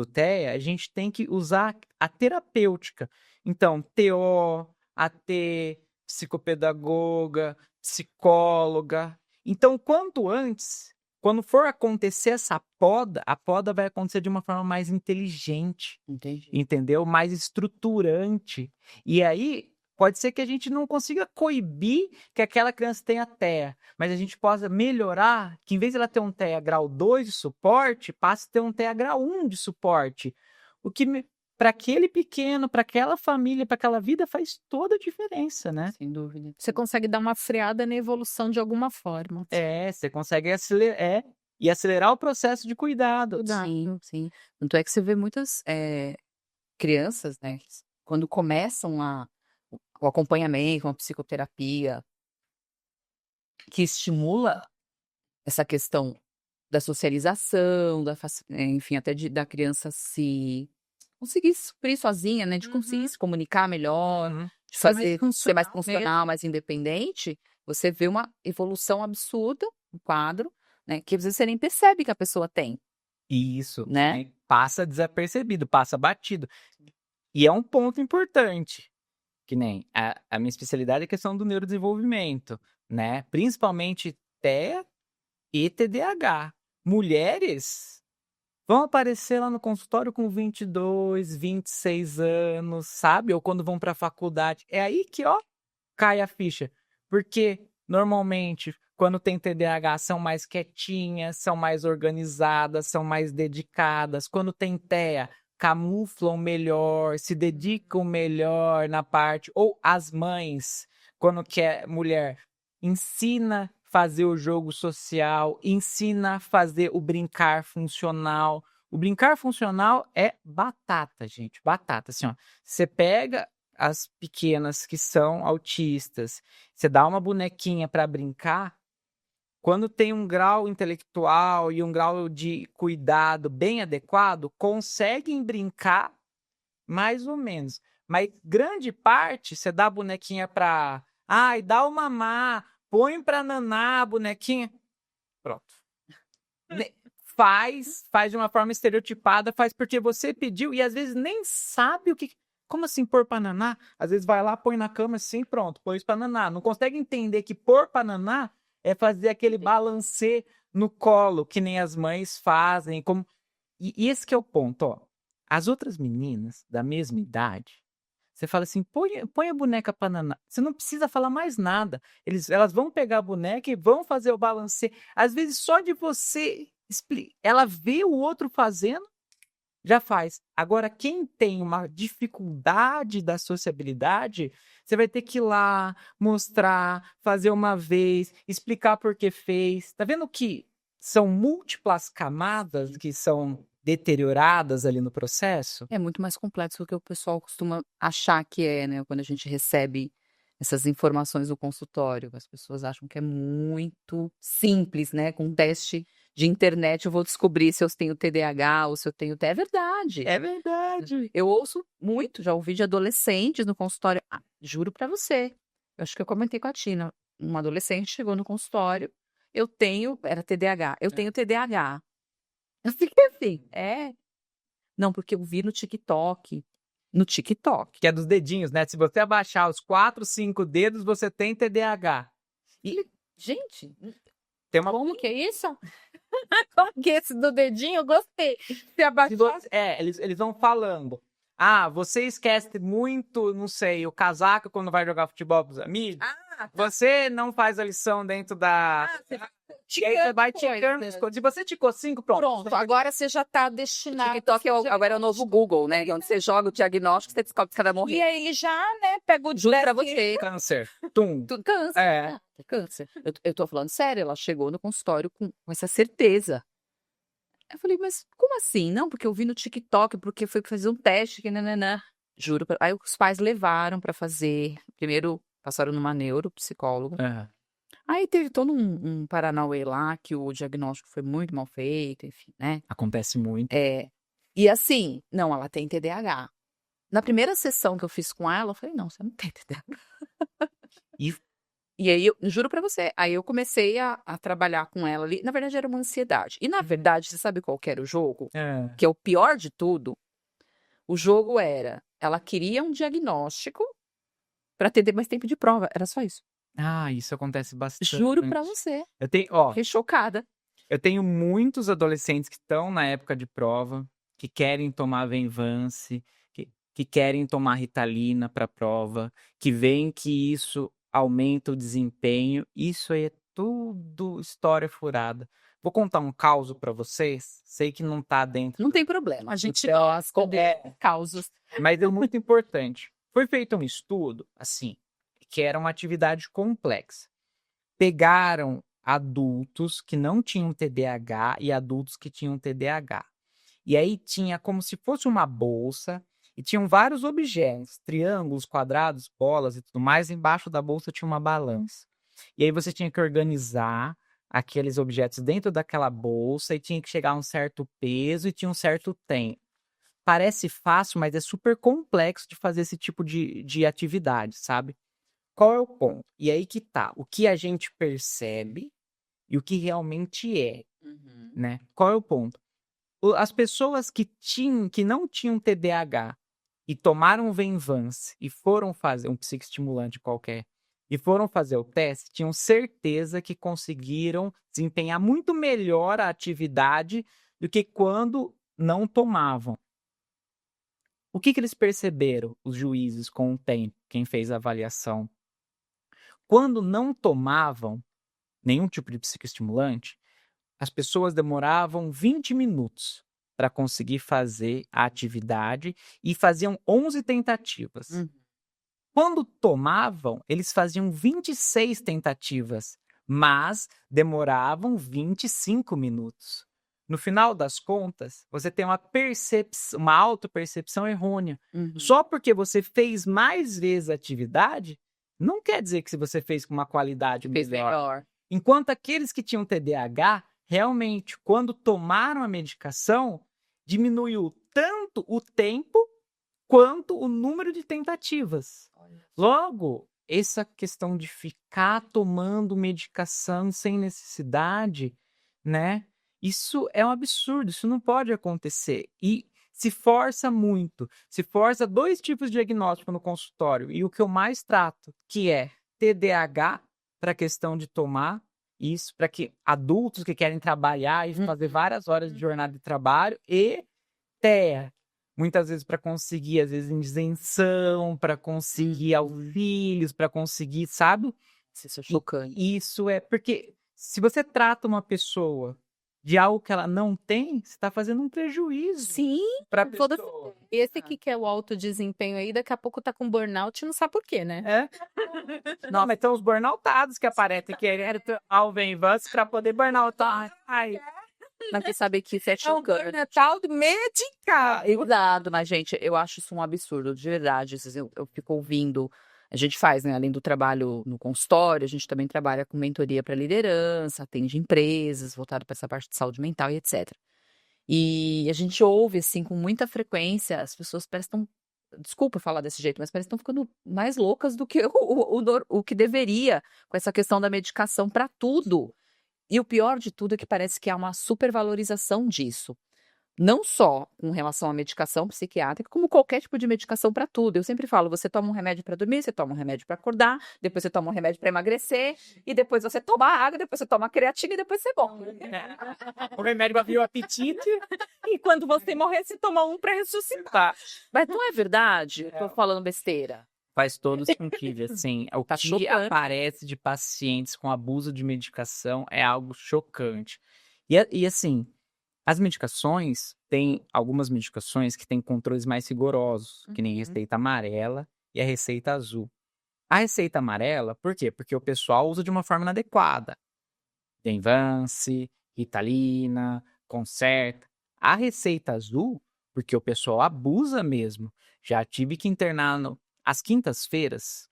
TEA, a gente tem que usar a terapêutica. Então, TO, AT, psicopedagoga, psicóloga. Então, quanto antes, quando for acontecer essa poda, a poda vai acontecer de uma forma mais inteligente. Entendi. Entendeu? Mais estruturante. E aí, pode ser que a gente não consiga coibir que aquela criança tenha TEA, mas a gente possa melhorar que, em vez de ela ter um TEA grau 2 de suporte, passe a ter um TEA grau 1 de suporte. O que, para aquele pequeno, para aquela família, para aquela vida, faz toda a diferença, né? Sem dúvida. Você consegue dar uma freada na evolução de alguma forma. Você consegue acelerar o processo de cuidado. Sim, sim. Tanto é que você vê muitas crianças, né, quando começam o acompanhamento, uma psicoterapia, que estimula essa questão da socialização, enfim, até da criança se conseguir suprir sozinha, né, de conseguir se comunicar melhor, de ser mais funcional, mais independente. Você vê uma evolução absurda no quadro, né, que às vezes você nem percebe que a pessoa tem. Isso, né? Passa desapercebido, passa batido. E é um ponto importante, que nem a minha especialidade é a questão do neurodesenvolvimento, né? Principalmente TEA e TDAH. Mulheres vão aparecer lá no consultório com 22, 26 anos, sabe? Ou quando vão para a faculdade. É aí que, ó, cai a ficha. Porque, normalmente, quando tem TDAH, são mais quietinhas, são mais organizadas, são mais dedicadas. Quando tem TEA, camuflam melhor, se dedicam melhor na parte. Ou as mães, quando quer mulher, ensina a fazer o jogo social, ensina a fazer o brincar funcional. O brincar funcional é batata, gente, batata. Assim, ó, você pega as pequenas que são autistas, você dá uma bonequinha para brincar, quando tem um grau intelectual e um grau de cuidado bem adequado, conseguem brincar mais ou menos. Mas grande parte, você dá a bonequinha para... Ai, dá o mamar, põe para nanar a bonequinha. Pronto. Faz de uma forma estereotipada, faz porque você pediu e às vezes nem sabe o que... Como assim pôr para nanar? Às vezes vai lá, põe na cama assim, pronto, põe isso para nanar. Não consegue entender que pôr para nanar é fazer aquele balancê no colo, que nem as mães fazem. E esse que é o ponto, ó. As outras meninas da mesma idade, você fala assim, põe a boneca para nanar. Você não precisa falar mais nada. Elas vão pegar a boneca e vão fazer o balancê. Às vezes só de você explicar, ela vê o outro fazendo, já faz. Agora, quem tem uma dificuldade da sociabilidade, você vai ter que ir lá, mostrar, fazer uma vez, explicar por que fez. Tá vendo que são múltiplas camadas que são deterioradas ali no processo? É muito mais complexo do que o pessoal costuma achar que é, né? Quando a gente recebe essas informações do consultório. As pessoas acham que é muito simples, né? Com um teste de internet eu vou descobrir se eu tenho TDAH ou se eu tenho... É verdade. É verdade. Eu ouço muito, já ouvi de adolescentes no consultório. Ah, juro pra você. Eu acho que eu comentei com a Tina. Um adolescente chegou no consultório. Era TDAH. Eu tenho TDAH. Eu fiquei assim, Não, porque eu vi no TikTok. No TikTok. Que é dos dedinhos, né? Se você abaixar os 4, 5 dedos, você tem TDAH. Gente, Tem uma... Como que é isso? Como que é esse do dedinho? Eu gostei. Se abaixar... eles vão falando. Ah, você esquece muito, não sei, o casaco quando vai jogar futebol com os amigos. tá. Você não faz a lição dentro da... E aí você vai ticando as coisas. Se você ticou 5, Pronto, agora você já está destinado. TikTok agora é o novo Google, né? Onde você joga o diagnóstico, você descobre que você vai morrer. E aí ele já, né, pega o Juro pra você. Câncer. Tum. Câncer. É. Câncer. Eu tô falando sério, ela chegou no consultório com essa certeza. Eu falei, mas como assim? Não, porque eu vi no TikTok, porque foi fazer um teste, que nananã. Juro. Aí os pais levaram pra fazer. Primeiro passaram numa neuropsicóloga. Aí teve todo um paranauê lá, que o diagnóstico foi muito mal feito, enfim, né? Acontece muito. E assim, não, ela tem TDAH. Na primeira sessão que eu fiz com ela, eu falei, não, você não tem TDAH. E aí, eu juro pra você, aí eu comecei a trabalhar com ela ali. Na verdade, era uma ansiedade. E na verdade, você sabe qual que era o jogo? Que é o pior de tudo. O jogo era, ela queria um diagnóstico pra ter mais tempo de prova. Era só isso. Ah, isso acontece bastante. Juro pra você. Fiquei chocada. Eu tenho muitos adolescentes que estão na época de prova, que querem tomar Venvance, que querem tomar Ritalina para prova, que veem que isso aumenta o desempenho. Isso aí é tudo história furada. Vou contar um caso para vocês. Sei que não tá dentro. Não tem problema. A gente gosta de causos. Mas é muito importante. Foi feito um estudo, assim, que era uma atividade complexa. Pegaram adultos que não tinham TDAH e adultos que tinham TDAH. E aí tinha como se fosse uma bolsa e tinham vários objetos, triângulos, quadrados, bolas e tudo mais. Embaixo da bolsa tinha uma balança. E aí você tinha que organizar aqueles objetos dentro daquela bolsa e tinha que chegar a um certo peso e tinha um certo tempo. Parece fácil, mas é super complexo de fazer esse tipo de atividade, sabe? Qual é o ponto? E aí que tá, o que a gente percebe e o que realmente é, né? Qual é o ponto? As pessoas que não tinham TDAH e tomaram Venvance e foram fazer um psicoestimulante qualquer e foram fazer o teste, tinham certeza que conseguiram desempenhar muito melhor a atividade do que quando não tomavam. O que eles perceberam, os juízes, com o tempo, quem fez a avaliação? Quando não tomavam nenhum tipo de psicoestimulante, as pessoas demoravam 20 minutos para conseguir fazer a atividade e faziam 11 tentativas. Quando tomavam, eles faziam 26 tentativas, mas demoravam 25 minutos. No final das contas, você tem uma autopercepção errônea. Só porque você fez mais vezes a atividade, não quer dizer que se você fez com uma qualidade melhor. Enquanto aqueles que tinham TDAH, realmente, quando tomaram a medicação, diminuiu tanto o tempo quanto o número de tentativas. Logo, essa questão de ficar tomando medicação sem necessidade, né? Isso é um absurdo, isso não pode acontecer. E se força muito, se força 2 tipos de diagnóstico no consultório. E o que eu mais trato, que é TDAH, para a questão de tomar isso, para que adultos que querem trabalhar e fazer várias horas de jornada de trabalho, e TEA, muitas vezes para conseguir, às vezes, isenção, para conseguir auxílios, para conseguir, sabe? Isso é chocante. Isso é porque se você trata uma pessoa de algo que ela não tem, você tá fazendo um prejuízo Sim, pra com toda pessoa. esse aqui que é o alto desempenho aí, daqui a pouco tá com burnout e não sabe por quê, né? Não, mas tem os burnoutados que aparecem querendo ter Alvenvance pra poder burnoutar. Ai, Mas você sabe que isso é É um chocante. burnout médica. Exato, mas, gente, eu acho isso um absurdo, de verdade. Eu fico ouvindo. A gente faz, né? Além do trabalho no consultório, a gente também trabalha com mentoria para liderança, atende empresas, voltado para essa parte de saúde mental e etc. E a gente ouve, assim, com muita frequência, as pessoas parecem que estão. Desculpa falar desse jeito, mas parecem que estão ficando mais loucas do que o que deveria com essa questão da medicação para tudo. E o pior de tudo é que parece que há uma supervalorização disso. Não só com relação à medicação psiquiátrica, como qualquer tipo de medicação para tudo. Eu sempre falo, você toma um remédio para dormir, você toma um remédio para acordar, depois você toma um remédio para emagrecer, e depois você toma água, depois você toma creatina e depois você morre. o remédio pra abrir o apetite. E quando você morrer, você toma um pra ressuscitar. Mas não é verdade? Eu tô falando besteira. Faz todo sentido, assim. O Tá que chocante. aparece de pacientes com abuso de medicação é algo chocante. E assim, as medicações, tem algumas medicações que têm controles mais rigorosos, que nem a receita amarela e a receita azul. A receita amarela, por quê? Porque o pessoal usa de uma forma inadequada. Denvance, Ritalina, Concerta. A receita azul, porque o pessoal abusa mesmo. Já tive que internar às quintas-feiras,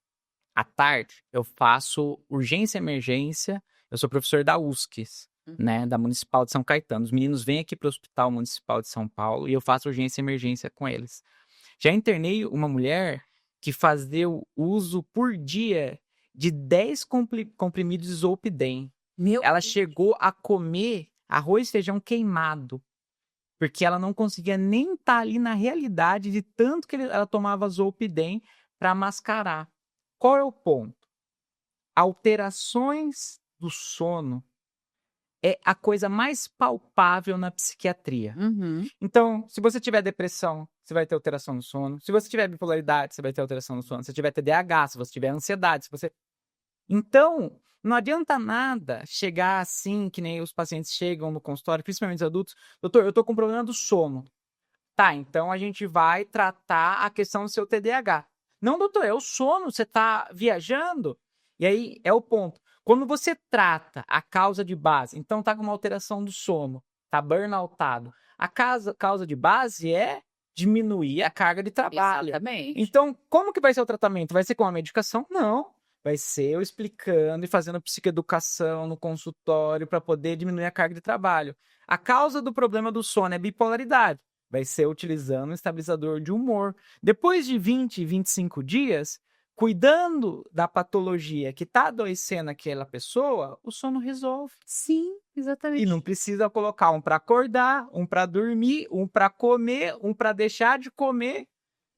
à tarde, eu faço urgência e emergência. Eu sou professor da USCS, né, da Municipal de São Caetano. Os meninos vêm aqui para o Hospital Municipal de São Paulo e eu faço urgência e emergência com eles. Já internei uma mulher que fazia o uso por dia de 10 comprimidos de Zolpidem. Ela chegou a comer arroz e feijão queimado, porque ela não conseguia nem estar ali na realidade de tanto que ela tomava Zolpidem para mascarar. Qual é o ponto? Alterações do sono é a coisa mais palpável na psiquiatria. Então, se você tiver depressão, você vai ter alteração no sono. Se você tiver bipolaridade, você vai ter alteração no sono. Se você tiver TDAH, se você tiver ansiedade, se você... Então, não adianta nada chegar assim, que nem os pacientes chegam no consultório, principalmente os adultos. Doutor, eu tô com problema do sono. Tá, então a gente vai tratar a questão do seu TDAH. Não, doutor, é o sono, você tá viajando. E aí é o ponto. Quando você trata a causa de base, então tá com uma alteração do sono, tá burnoutado. A causa de base é diminuir a carga de trabalho. Exatamente. Então, como que vai ser o tratamento? Vai ser com a medicação? Não. Vai ser eu explicando e fazendo psicoeducação no consultório para poder diminuir a carga de trabalho. A causa do problema do sono é bipolaridade. Vai ser utilizando um estabilizador de humor. Depois de 20, 25 dias, cuidando da patologia que está adoecendo aquela pessoa, o sono resolve. Sim, exatamente. E não precisa colocar um para acordar, um para dormir, um para comer, um para deixar de comer.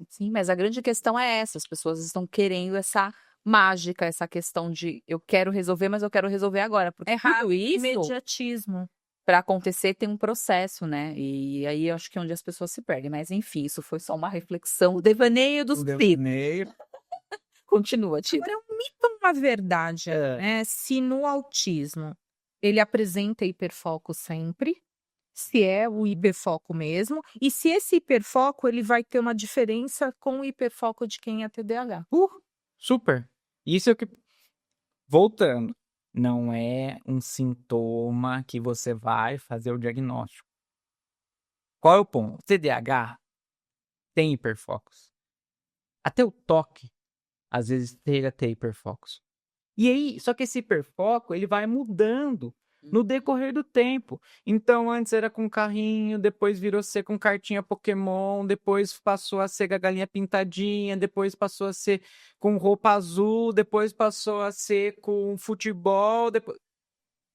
Sim, mas a grande questão é essa: as pessoas estão querendo essa mágica, essa questão de eu quero resolver, mas eu quero resolver agora. Porque tudo isso, Imediatismo. para acontecer, tem um processo, né? E aí eu acho que é onde as pessoas se perdem. Mas enfim, isso foi só uma reflexão, o devaneio dos filhos. Continua, Tito. Agora, é um mito ou uma verdade, né? Se no autismo ele apresenta hiperfoco sempre, se é o hiperfoco mesmo, e se esse hiperfoco ele vai ter uma diferença com o hiperfoco de quem é TDAH. Super. Isso é o que... Voltando. Não é um sintoma que você vai fazer o diagnóstico. Qual é o ponto? O TDAH tem hiperfocos. Até o toque, às vezes, chega a ter hiperfocos. E aí, só que esse hiperfoco, ele vai mudando no decorrer do tempo. Então, antes era com carrinho, depois virou ser com cartinha Pokémon, depois passou a ser com a galinha pintadinha, depois passou a ser com roupa azul, depois passou a ser com futebol, depois...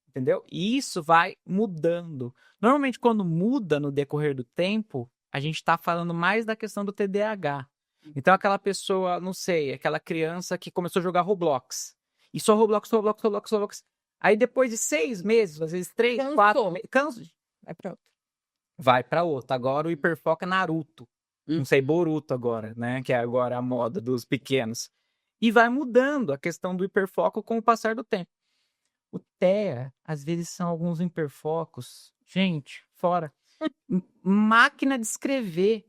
Entendeu? E isso vai mudando. Normalmente, quando muda no decorrer do tempo, a gente está falando mais da questão do TDAH. Então, aquela pessoa, não sei, aquela criança que começou a jogar Roblox. E só Roblox, Roblox, Roblox, Roblox. Aí, depois de 6 meses, às vezes 3, 4 meses, cansa. Vai para outro. Vai para outro. Agora o hiperfoco é Naruto. Não sei, Boruto agora, né? Que é agora a moda dos pequenos. E vai mudando a questão do hiperfoco com o passar do tempo. O TEA, às vezes, são alguns hiperfocos Gente, fora. Máquina de escrever.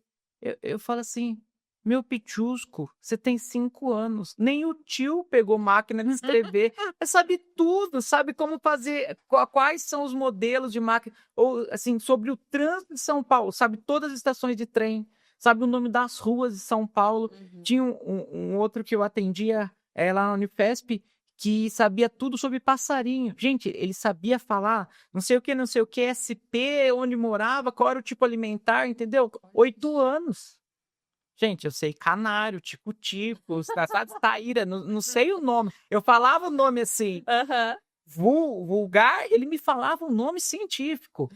Eu falo assim, meu pichusco, você tem 5 anos. Nem o tio pegou máquina de escrever. Mas sabe tudo, sabe como fazer, quais são os modelos de máquina. Ou, assim, sobre o trânsito de São Paulo, sabe todas as estações de trem, sabe o nome das ruas de São Paulo. Tinha um outro que eu atendia lá na Unifesp, que sabia tudo sobre passarinho. Gente, ele sabia falar não sei o que, SP, onde morava, qual era o tipo alimentar, entendeu? 8 anos. Gente, eu sei canário, tico-tico, taíra, não sei o nome. Eu falava o nome assim, vulgar, ele me falava o nome científico.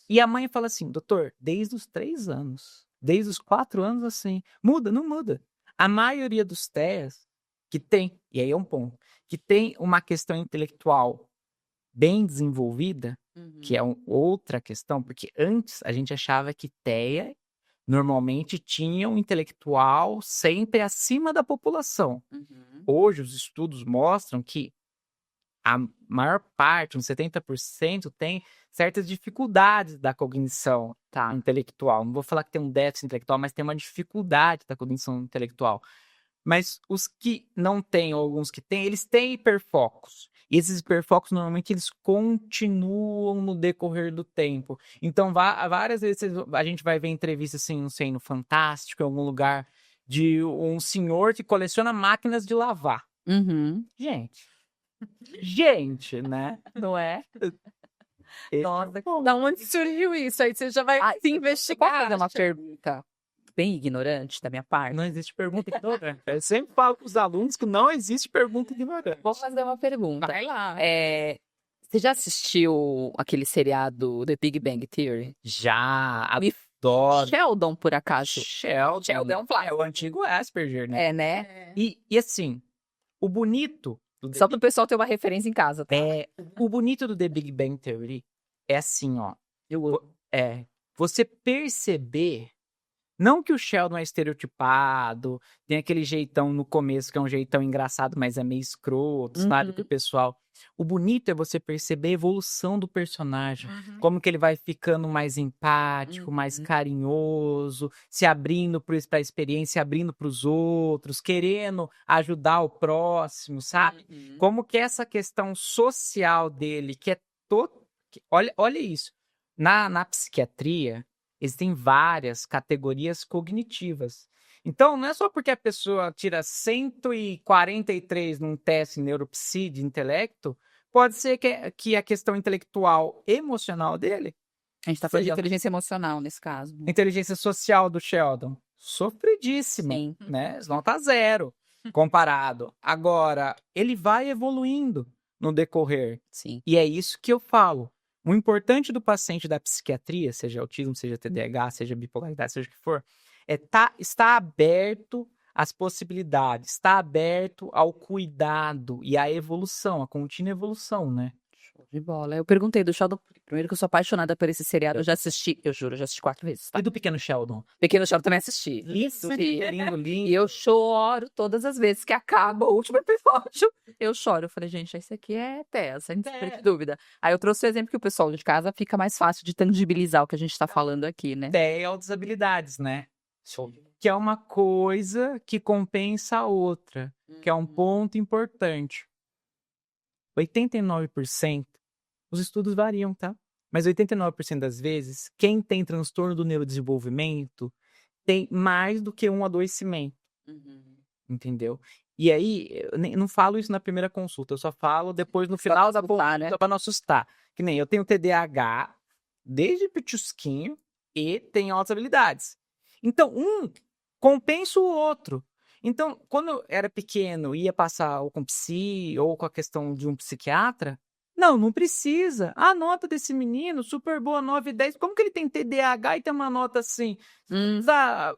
E a mãe fala assim, doutor, desde os 3 anos, desde os 4 anos assim, muda, não muda. A maioria dos TEAs que tem, e aí é um ponto, que tem uma questão intelectual bem desenvolvida, que é outra questão, porque antes a gente achava que TEA normalmente tinha um intelectual sempre acima da população. Hoje os estudos mostram que a maior parte, uns 70%, tem certas dificuldades da cognição intelectual. Não vou falar que tem um déficit intelectual, mas tem uma dificuldade da cognição intelectual. Mas os que não têm, ou alguns que têm, eles têm hiperfocos. E esses hiperfocos, normalmente, eles continuam no decorrer do tempo. Então, várias vezes a gente vai ver entrevistas, assim, não sei, no Fantástico, em algum lugar, de um senhor que coleciona máquinas de lavar. Gente, né? Não é? Nossa, da onde surgiu isso? Aí você já vai se investigar. Posso fazer uma pergunta bem ignorante da minha parte? Não existe pergunta ignorante. Eu sempre falo para os alunos que não existe pergunta ignorante. Vou fazer uma pergunta. Vai lá. Você já assistiu aquele seriado The Big Bang Theory? Já, adoro. Sheldon, por acaso? Sheldon é um plástico. É o antigo Asperger, né? É, né? E assim, o bonito... Só para o pessoal ter uma referência em casa, tá? O bonito do The Big Bang Theory é assim, ó. Você perceber... Não que o Sheldon é estereotipado, tem aquele jeitão no começo que é um jeitão engraçado, mas é meio escroto, sabe? Pro pessoal. O bonito é você perceber a evolução do personagem. Como que ele vai ficando mais empático, mais carinhoso, se abrindo pra experiência, abrindo pros outros, querendo ajudar o próximo, sabe? Como que essa questão social dele, que é olha isso. Na psiquiatria, existem várias categorias cognitivas. Então, não é só porque a pessoa tira 143 num teste neuropsi de intelecto, pode ser que a questão intelectual emocional dele... A gente está falando de inteligência emocional nesse caso. A inteligência social do Sheldon, sofridíssima, né? Nota 0 comparado. Agora, ele vai evoluindo no decorrer. Sim. E é isso que eu falo. O importante do paciente da psiquiatria, seja autismo, seja TDAH, seja bipolaridade, seja o que for, é estar aberto às possibilidades, estar aberto ao cuidado e à evolução, à contínua evolução, né? Show de bola. Eu perguntei do Sheldon, primeiro que eu sou apaixonada por esse seriado, eu já assisti, eu juro, eu já assisti 4 vezes, tá? E do Pequeno Sheldon? Pequeno Sheldon também assisti. Lindo. E eu choro todas as vezes que acaba o último episódio. Eu choro. Eu falei, gente, isso aqui é TEA, sem dúvida. Aí eu trouxe o exemplo que o pessoal de casa fica mais fácil de tangibilizar o que a gente tá falando aqui, né? TEA é outras habilidades, né? Que é uma coisa que compensa a outra, que é um ponto importante. 89%, os estudos variam, tá? Mas 89% das vezes, quem tem transtorno do neurodesenvolvimento tem mais do que um adoecimento. Entendeu? E aí, eu não falo isso na primeira consulta, eu só falo depois no final da consulta, né? Pra não assustar. Que nem eu tenho TDAH desde pichusquinho e tenho altas habilidades. Então, um compensa o outro. Então, quando eu era pequeno, ia passar ou com psi ou com a questão de um psiquiatra, não precisa. A nota desse menino, super boa, 9,10. Como que ele tem TDAH e tem uma nota assim? Você tá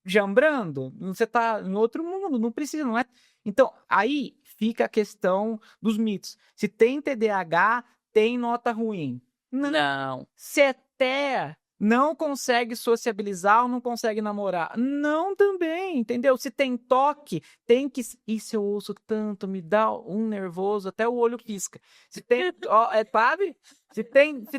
jambrando? Você tá em outro mundo, não precisa, não é? Então, aí fica a questão dos mitos. Se tem TDAH, tem nota ruim. Não. Se é TEA, Não consegue sociabilizar ou não consegue namorar? Não também, entendeu? Se tem toque, tem que... Isso eu ouço tanto, me dá um nervoso, até o olho pisca. Se tem... sabe? Se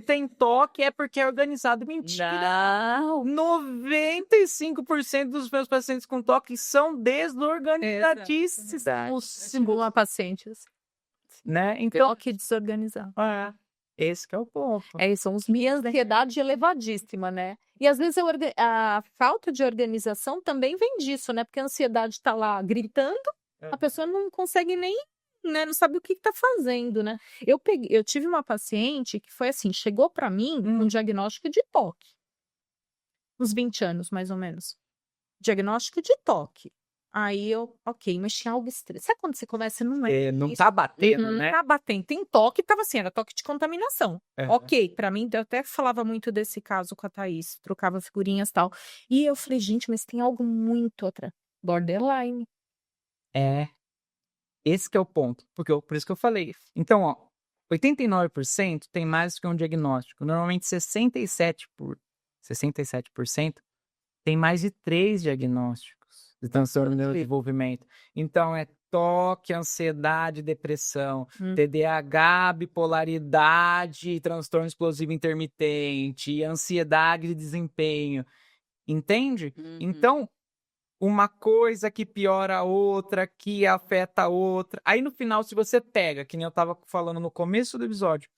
tem toque, é porque é organizado. Mentira! Não. 95% dos meus pacientes com toque são desorganizadíssimos. Simula pacientes. Né? Então, Toque desorganizado. Esse que é o ponto. São os minhas, né? Ansiedade elevadíssima, né? E às vezes a falta de organização também vem disso, né? Porque a ansiedade tá lá gritando, a pessoa não consegue nem, né? Não sabe o que tá fazendo, né? Eu tive uma paciente que foi assim, chegou para mim com um diagnóstico de toque. Uns 20 anos, mais ou menos. Diagnóstico de toque. Aí ok, mas tinha algo estranho. Sabe quando você começa, não tá batendo, né? Não tá batendo. Tem toque, tava assim, era toque de contaminação. Ok, pra mim, eu até falava muito desse caso com a Thaís, trocava figurinhas e tal. E eu falei, gente, mas tem algo muito borderline. Esse que é o ponto. Por isso que eu falei. Então, 89% tem mais do que um diagnóstico. Normalmente 67% tem mais de 3 diagnósticos de transtorno de neurodesenvolvimento. Então, é toque, ansiedade, depressão, TDAH, bipolaridade, transtorno explosivo intermitente, ansiedade de desempenho. Entende? Então, uma coisa que piora a outra, que afeta a outra. Aí, no final, se você pega, que nem eu estava falando no começo do episódio,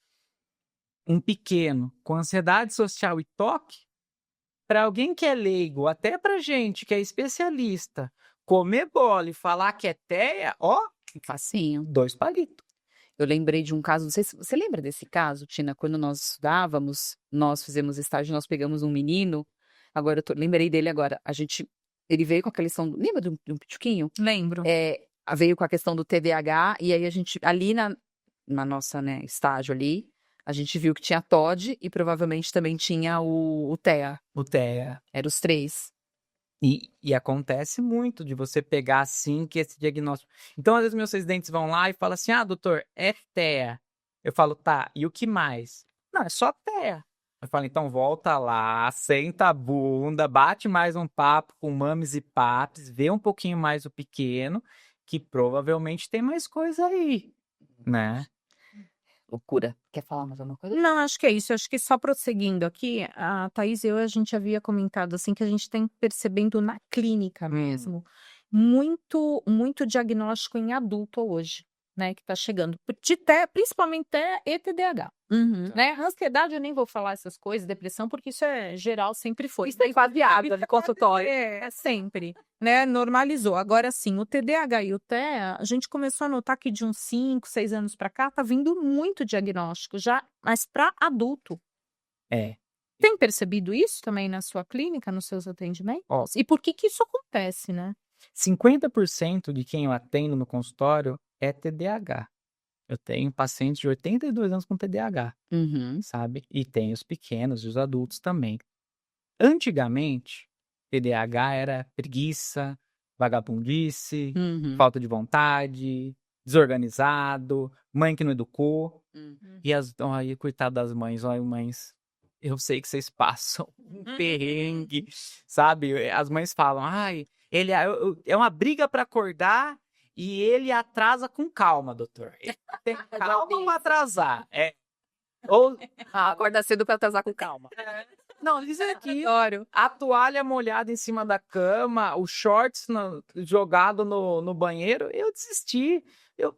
um pequeno com ansiedade social e toque, para alguém que é leigo, até pra gente que é especialista, comer bola e falar que é TEA, Facinho. 2 palitos. Eu lembrei de um caso, não sei se você lembra desse caso, Tina, quando nós estudávamos, nós fizemos estágio, nós pegamos um menino, agora lembrei dele agora, ele veio com a questão, lembra de um pituquinho? Lembro. Veio com a questão do TDAH, e aí a gente, ali na nossa, né, estágio ali, a gente viu que tinha TOD e provavelmente também tinha o TEA. O TEA. Eram os 3. E acontece muito de você pegar assim que esse diagnóstico. Então, às vezes, meus residentes vão lá e falam assim: doutor, é TEA. Eu falo, tá, e o que mais? Não, é só TEA. Eu falo, então volta lá, senta a bunda, bate mais um papo com mames e papes, vê um pouquinho mais o pequeno, que provavelmente tem mais coisa aí, né? Loucura. Quer falar mais alguma coisa? Não, acho que é isso. Acho que só prosseguindo aqui, a Thaís e eu, a gente havia comentado assim que a gente tem percebendo na clínica mesmo muito diagnóstico em adulto hoje, né, que tá chegando. Principalmente TEA e TDAH. Né? Ansiedade, eu nem vou falar essas coisas, depressão, porque isso é geral, sempre foi. Isso é baseado de consultório. Sempre, né? Normalizou. Agora sim, o TDAH e o TEA, a gente começou a notar que de uns 5, 6 anos para cá, tá vindo muito diagnóstico já, mas para adulto. Tem percebido isso também na sua clínica, nos seus atendimentos? E por que isso acontece, né? 50% de quem eu atendo no consultório é TDAH. Eu tenho pacientes de 82 anos com TDAH, sabe? E tem os pequenos e os adultos também. Antigamente, TDAH era preguiça, vagabundice, falta de vontade, desorganizado, mãe que não educou. E coitado das mães, mães, eu sei que vocês passam um perrengue, sabe? As mães falam, ele é uma briga para acordar e ele atrasa com calma, doutor. Ele tem calma ou atrasar? Acorda cedo para atrasar com calma. Não, diz aqui, a toalha molhada em cima da cama, o shorts jogado no banheiro, eu desisti.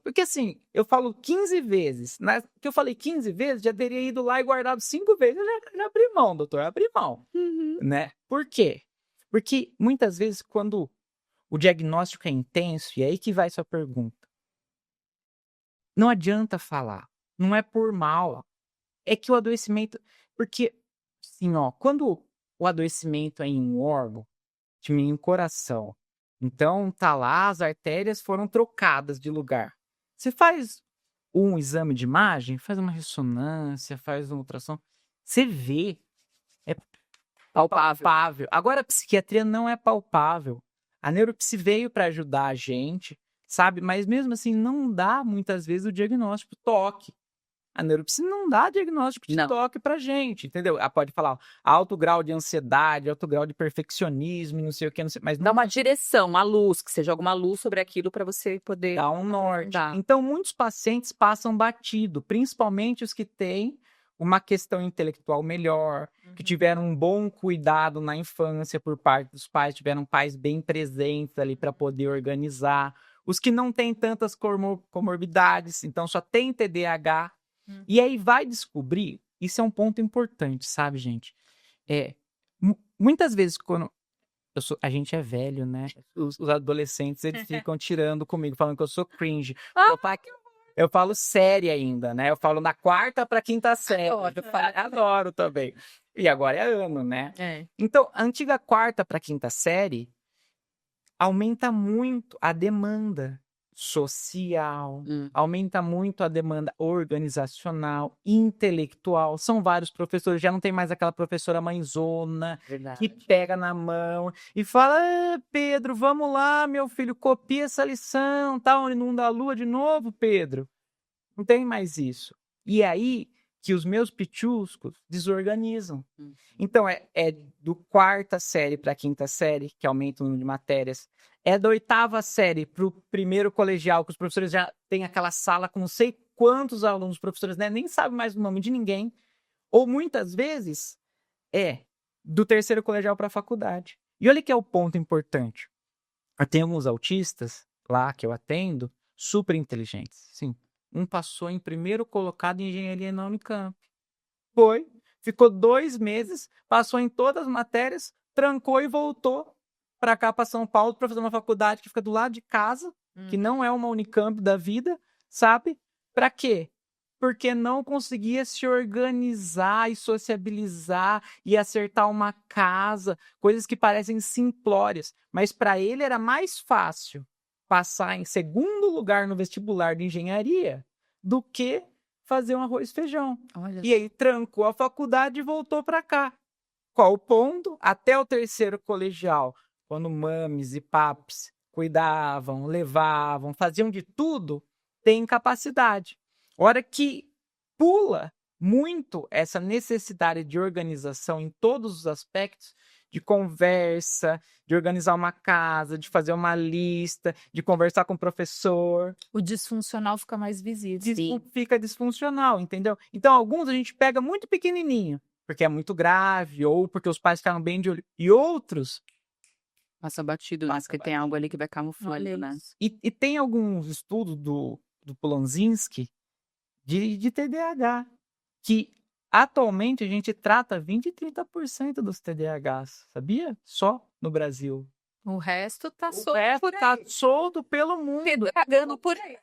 Porque assim, eu falo 15 vezes, que eu falei 15 vezes, já teria ido lá e guardado 5 vezes, eu já abri mão, doutor, abri mão, né? Por quê? Porque muitas vezes quando o diagnóstico é intenso, e é aí que vai sua pergunta, não adianta falar, não é por mal, é que o adoecimento, porque assim, quando o adoecimento é em um órgão, em um coração, então tá lá, as artérias foram trocadas de lugar. Você faz um exame de imagem, faz uma ressonância, faz uma ultrassom, você vê, é palpável. Agora a psiquiatria não é palpável. A neuropsi veio para ajudar a gente, sabe? Mas mesmo assim não dá muitas vezes o diagnóstico toque. A neuropsicologia não dá diagnóstico de Não. TOC pra gente, entendeu? Ela pode falar, ó, alto grau de ansiedade, alto grau de perfeccionismo, não sei o que, não sei, mas Dá não uma direção, uma luz, que você joga uma luz sobre aquilo para você poder dá um norte. Dá. Então, muitos pacientes passam batido, principalmente os que têm uma questão intelectual melhor, que tiveram um bom cuidado na infância por parte dos pais, tiveram pais bem presentes ali para poder organizar. Os que não têm tantas comorbidades, então só tem TDAH. E aí vai descobrir, isso é um ponto importante, sabe, gente? Muitas vezes quando a gente é velho, né? Os adolescentes, eles ficam tirando comigo, falando que eu sou cringe. Eu falo série ainda, né? Eu falo na 4ª para 5ª série. Adoro também. E agora é ano, né? Então, a antiga 4ª para 5ª série aumenta muito a demanda social, aumenta muito a demanda organizacional, intelectual. São vários professores, já não tem mais aquela professora mãezona que pega na mão e fala: Pedro, vamos lá, meu filho, copia essa lição, tá? Não dá lua de novo, Pedro. Não tem mais isso. E aí que os meus pichuscos desorganizam. Então, é do 4ª série para a 5ª série, que aumenta o número de matérias. É da 8ª série para o primeiro colegial, que os professores já têm aquela sala com não sei quantos alunos, os professores, né, nem sabem mais o nome de ninguém. Ou muitas vezes do 3º colegial para a faculdade. E olha que é o ponto importante. Eu tenho alguns autistas lá que eu atendo, super inteligentes, sim. Um passou em primeiro colocado em engenharia na Unicamp. Ficou 2 meses, passou em todas as matérias, trancou e voltou para cá, para São Paulo, para fazer uma faculdade que fica do lado de casa, que não é uma Unicamp da vida, sabe? Para quê? Porque não conseguia se organizar e sociabilizar e acertar uma casa, coisas que parecem simplórias. Mas para ele era mais fácil passar em 2º lugar no vestibular de engenharia do que fazer um arroz e feijão. E aí trancou a faculdade e voltou para cá. Qual o ponto? Até o 3º colegial, quando mames e papis cuidavam, levavam, faziam de tudo, tem capacidade. Hora que pula muito essa necessidade de organização em todos os aspectos, de conversa, de organizar uma casa, de fazer uma lista, de conversar com o professor. O disfuncional fica mais visível. Fica disfuncional, entendeu? Então, alguns a gente pega muito pequenininho, porque é muito grave, ou porque os pais ficaram bem de olho. E outros... Passa batido, né? Porque tem algo ali que vai camuflando, né? E tem alguns estudos do Polonzinski de TDAH, que atualmente a gente trata 20% e 30% dos TDAHs, sabia? Só no Brasil. O resto tá solto por aí. Tá solto pelo mundo. Pagando por aí.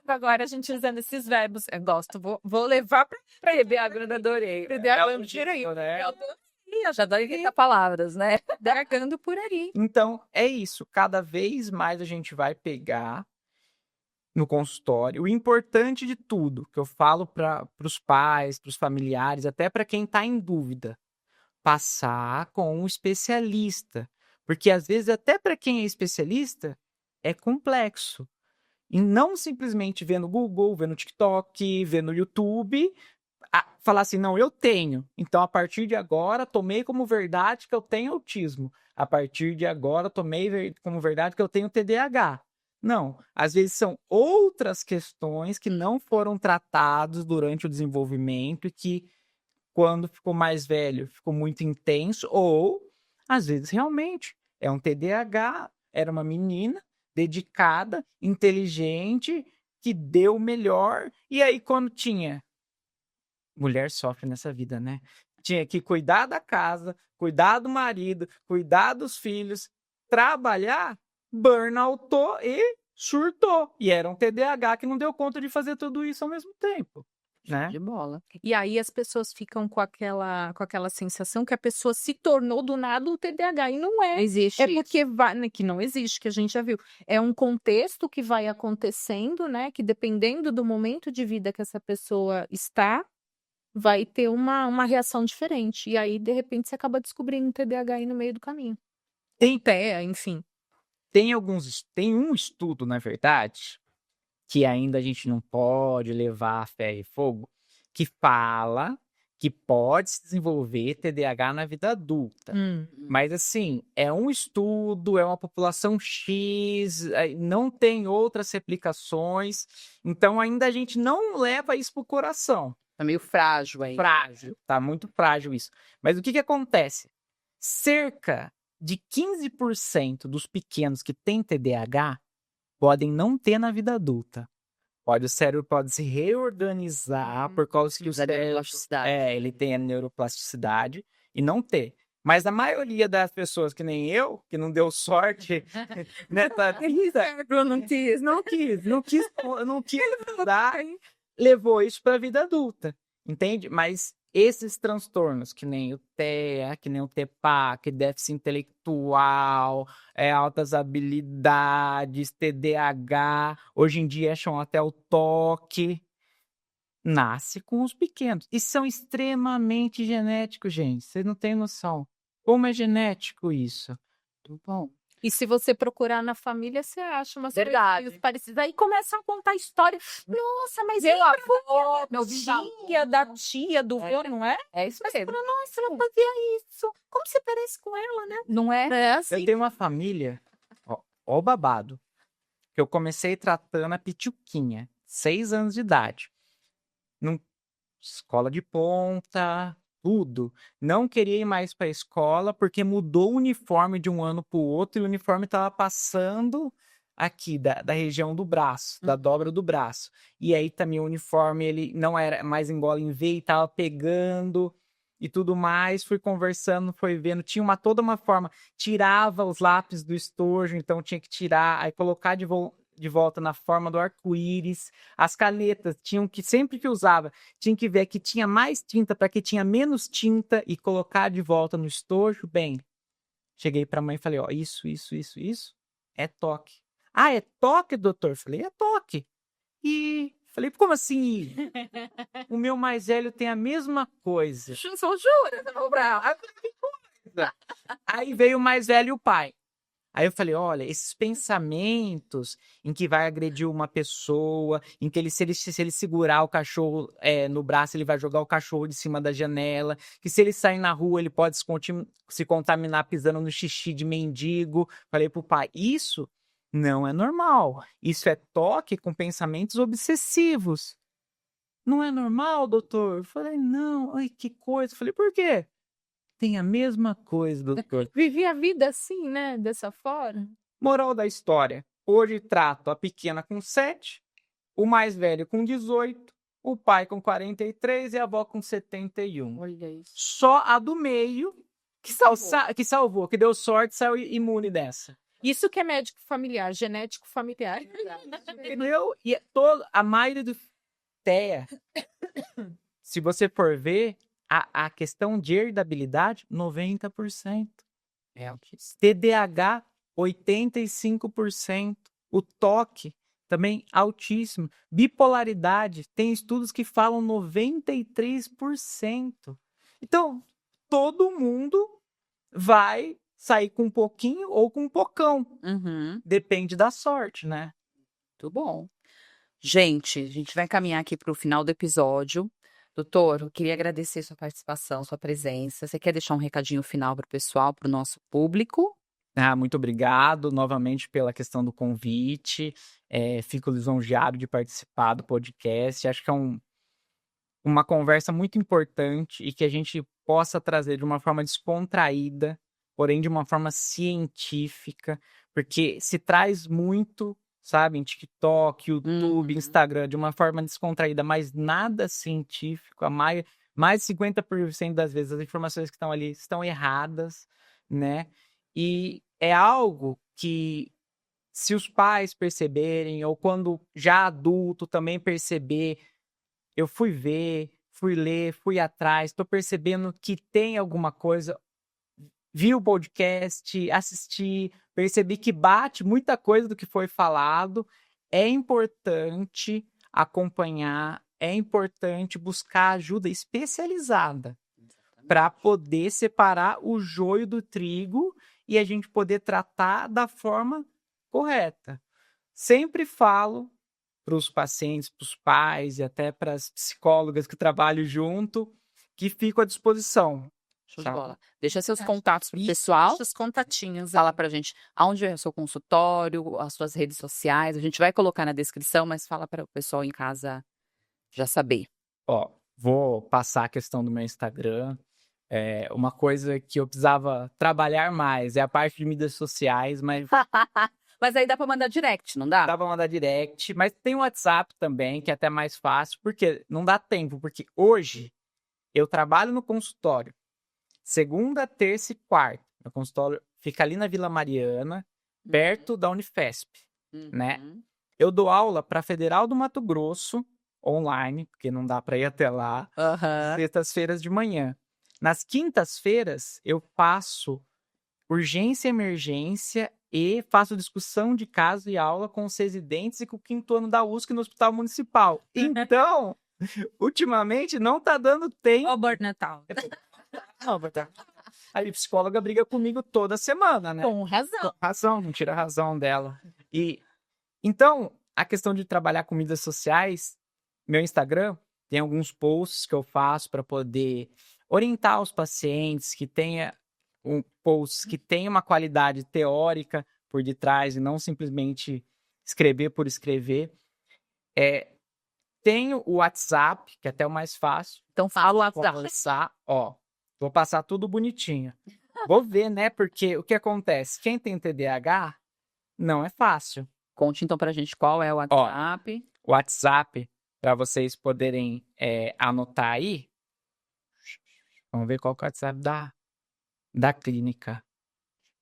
Agora a gente usando esses verbos. Eu gosto, vou levar para beber água, eu adorei. Beber água, né? Eu já dou 30 palavras, né? Pagando por aí. Então, é isso. Cada vez mais a gente vai pegar no consultório. O importante de tudo, que eu falo para os pais, para os familiares, até para quem está em dúvida, passar com um especialista. Porque, às vezes, até para quem é especialista, é complexo. E não simplesmente ver no Google, ver no TikTok, ver no YouTube, falar assim, não, eu tenho. Então, a partir de agora, tomei como verdade que eu tenho autismo. A partir de agora, tomei como verdade que eu tenho TDAH. Não, às vezes são outras questões que não foram tratadas durante o desenvolvimento e que, quando ficou mais velho, ficou muito intenso, ou, às vezes, realmente, é um TDAH, era uma menina dedicada, inteligente, que deu o melhor, e aí quando tinha... Mulher sofre nessa vida, né? Tinha que cuidar da casa, cuidar do marido, cuidar dos filhos, trabalhar, burnoutou e surtou. E era um TDAH que não deu conta de fazer tudo isso ao mesmo tempo, né? De bola. E aí as pessoas ficam com aquela sensação que a pessoa se tornou do nada o TDAH. E não é. Não existe. É porque que não existe, que a gente já viu. É um contexto que vai acontecendo, né? Que dependendo do momento de vida que essa pessoa está, vai ter uma reação diferente. E aí, de repente, você acaba descobrindo um TDAH aí no meio do caminho. Enfim. Tem um estudo, na verdade, que ainda a gente não pode levar a ferro e fogo, que fala que pode se desenvolver TDAH na vida adulta. Mas, assim, é um estudo, é uma população X, não tem outras replicações, então ainda a gente não leva isso pro coração. Tá meio frágil aí. Frágil, tá muito frágil isso. Mas o que acontece? Cerca de 15% dos pequenos que têm TDAH podem não ter na vida adulta. O cérebro pode se reorganizar por causa que o cérebro, neuroplasticidade. ele tem a neuroplasticidade e não ter. Mas a maioria das pessoas, que nem eu, que não deu sorte, né, não quis dar, levou isso para a vida adulta, entende? Mas esses transtornos, que nem o TEA, que nem o TEPAC, déficit intelectual, altas habilidades, TDAH, hoje em dia acham até o TOC, nasce com os pequenos. E são extremamente genéticos, gente. Vocês não têm noção. Como é genético isso? Muito bom. E se você procurar na família, você acha umas Verdade. coisas parecidas. Aí começa a contar história. Nossa, mas Meu avô, meu tia da tia do vô, não é? É isso mesmo. Nossa, ela fazia isso. Como você parece com ela, né? Não é? É Eu assim. tenho uma família, ó o babado, que eu comecei tratando a pituquinha, 6 anos de idade. Escola de ponta, tudo. Não queria ir mais para a escola porque mudou o uniforme de um ano para o outro e o uniforme estava passando aqui da região do braço, da dobra do braço. E aí também o uniforme ele não era mais em gola em V e estava pegando e tudo mais. Fui conversando, fui vendo, tinha toda uma forma, tirava os lápis do estojo, então tinha que tirar, aí colocar de volta na forma do arco-íris. As canetas tinham que, sempre que usava, tinha que ver que tinha mais tinta para que tinha menos tinta e colocar de volta no estojo. Bem, cheguei para a mãe e falei, ó, isso é toque. Ah, é toque, doutor? Falei, é toque. E falei, como assim? O meu mais velho tem a mesma coisa. São juras, não, Brau. Aí veio o mais velho e o pai. Aí eu falei, olha, esses pensamentos em que vai agredir uma pessoa, em que se ele segurar o cachorro no braço, ele vai jogar o cachorro de cima da janela, que se ele sair na rua, ele pode se contaminar pisando no xixi de mendigo. Falei pro pai, isso não é normal. Isso é toque com pensamentos obsessivos. Não é normal, doutor? Eu falei, não, ai, que coisa. Eu falei, por quê? Tem a mesma coisa, doutor. Vivi a vida assim, né? Dessa forma. Moral da história. Hoje trato a pequena com 7, o mais velho com 18, o pai com 43 e a avó com 71. Olha isso. Só a do meio que salvou, que deu sorte, saiu imune dessa. Isso que é médico familiar, genético familiar. Entendeu? E a maioria do TEA, se você for ver, a questão de herdabilidade, 90%. É altíssimo. TDAH, 85%. O TOC, também altíssimo. Bipolaridade, tem estudos que falam 93%. Então, todo mundo vai sair com um pouquinho ou com um pocão. Uhum. Depende da sorte, né? Muito bom. Gente, a gente vai caminhar aqui para o final do episódio. Doutor, eu queria agradecer sua participação, sua presença. Você quer deixar um recadinho final para o pessoal, para o nosso público? Muito obrigado novamente pela questão do convite. Fico lisonjeado de participar do podcast. Acho que é uma conversa muito importante e que a gente possa trazer de uma forma descontraída, porém de uma forma científica, porque se traz muito, sabe, em TikTok, YouTube, Instagram, de uma forma descontraída, mas nada científico. Mais de 50% das vezes as informações que estão ali estão erradas, né? E é algo que, se os pais perceberem, ou quando já adulto também perceber, eu fui ver, fui ler, fui atrás, estou percebendo que tem alguma coisa, vi o podcast, assisti, percebi que bate muita coisa do que foi falado. É importante acompanhar, é importante buscar ajuda especializada para poder separar o joio do trigo e a gente poder tratar da forma correta. Sempre falo para os pacientes, para os pais e até para as psicólogas que trabalham junto, que fico à disposição. Show de Tá. bola. Deixa seus contatos pro pessoal. Os contatinhos. Fala pra gente aonde é o seu consultório, as suas redes sociais. A gente vai colocar na descrição, mas fala para o pessoal em casa já saber. Ó, vou passar a questão do meu Instagram. Uma coisa que eu precisava trabalhar mais é a parte de mídias sociais, mas Mas aí dá pra mandar direct, não dá? dá pra mandar direct. Mas tem o WhatsApp também, que é até mais fácil, porque não dá tempo, porque hoje eu trabalho no consultório. Segunda, terça e quarta. Meu consultório fica ali na Vila Mariana, perto da Unifesp, né? Uhum. Eu dou aula para Federal do Mato Grosso, online, porque não dá para ir até lá, Aham. sextas-feiras de manhã. Nas quintas-feiras, eu faço urgência e emergência e faço discussão de caso e aula com os residentes e com o 5º ano da USP no Hospital Municipal. Então, ultimamente, não tá dando tempo. Ó, Natal. Não, aí a psicóloga briga comigo toda semana, né? Com razão. Com razão, não tira a razão dela. E então, a questão de trabalhar com mídias sociais, meu Instagram tem alguns posts que eu faço para poder orientar os pacientes, que tenha posts que tenha uma qualidade teórica por detrás e não simplesmente escrever por escrever. Tenho o WhatsApp, que é até o mais fácil. Então fala o Vou WhatsApp. passar, ó. Vou passar tudo bonitinho. Vou ver, né? Porque o que acontece? Quem tem TDAH não é fácil. Conte então pra gente qual é o WhatsApp. O WhatsApp, para vocês poderem anotar aí. Vamos ver qual que é o WhatsApp da clínica.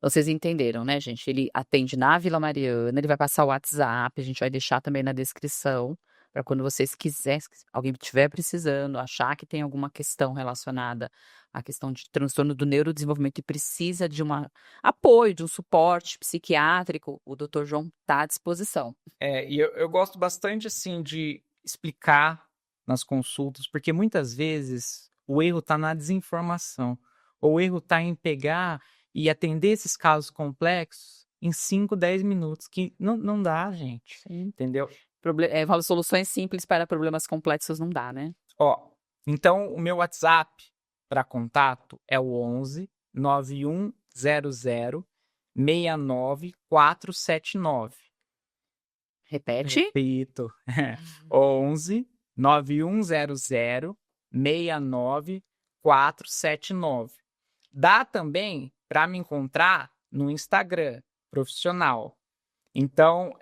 Vocês entenderam, né, gente? Ele atende na Vila Mariana, ele vai passar o WhatsApp, a gente vai deixar também na descrição, para quando vocês quiserem, se alguém estiver precisando, achar que tem alguma questão relacionada à questão de transtorno do neurodesenvolvimento e precisa de um apoio, de um suporte psiquiátrico, o Dr. João está à disposição. E eu gosto bastante, assim, de explicar nas consultas, porque muitas vezes o erro está na desinformação, ou o erro está em pegar e atender esses casos complexos em 5, 10 minutos, que não dá, gente. Sim. Entendeu? Soluções simples para problemas complexos não dá, né? Ó, então o meu WhatsApp para contato é o 11 9100 69479. Repete. Repito. 11 9100 69479. Dá também para me encontrar no Instagram profissional. Então,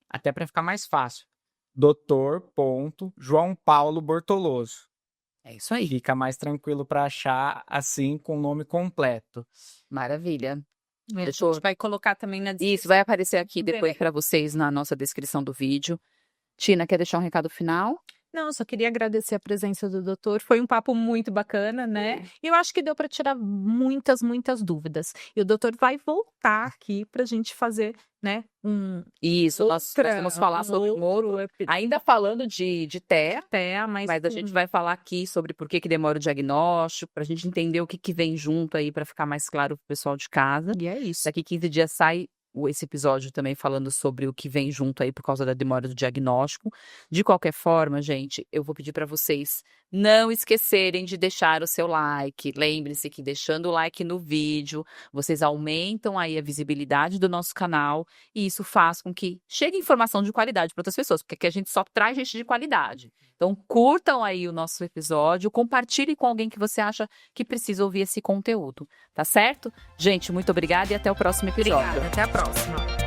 até para ficar mais fácil, Dr. João Paulo Bortoloso. É isso aí. Fica mais tranquilo para achar, assim, com o nome completo. Maravilha. A gente vai colocar também na descrição. Isso vai aparecer aqui depois Beleza. para vocês na nossa descrição do vídeo. Tina, quer deixar um recado final? Não, só queria agradecer a presença do doutor. Foi um papo muito bacana, né? E eu acho que deu para tirar muitas, muitas dúvidas. E o doutor vai voltar aqui para a gente fazer, né? Isso, nós vamos falar sobre ainda falando de TEA, mas a gente vai falar aqui sobre por que demora o diagnóstico, para a gente entender o que vem junto aí, para ficar mais claro para o pessoal de casa. E é isso. Daqui 15 dias sai esse episódio também falando sobre o que vem junto aí por causa da demora do diagnóstico. De qualquer forma, gente, eu vou pedir para vocês não esquecerem de deixar o seu like. Lembre-se que deixando o like no vídeo, vocês aumentam aí a visibilidade do nosso canal e isso faz com que chegue informação de qualidade para outras pessoas, porque aqui a gente só traz gente de qualidade. Então, curtam aí o nosso episódio, compartilhe com alguém que você acha que precisa ouvir esse conteúdo, tá certo? Gente, muito obrigada e até o próximo episódio. Obrigada, até a próxima.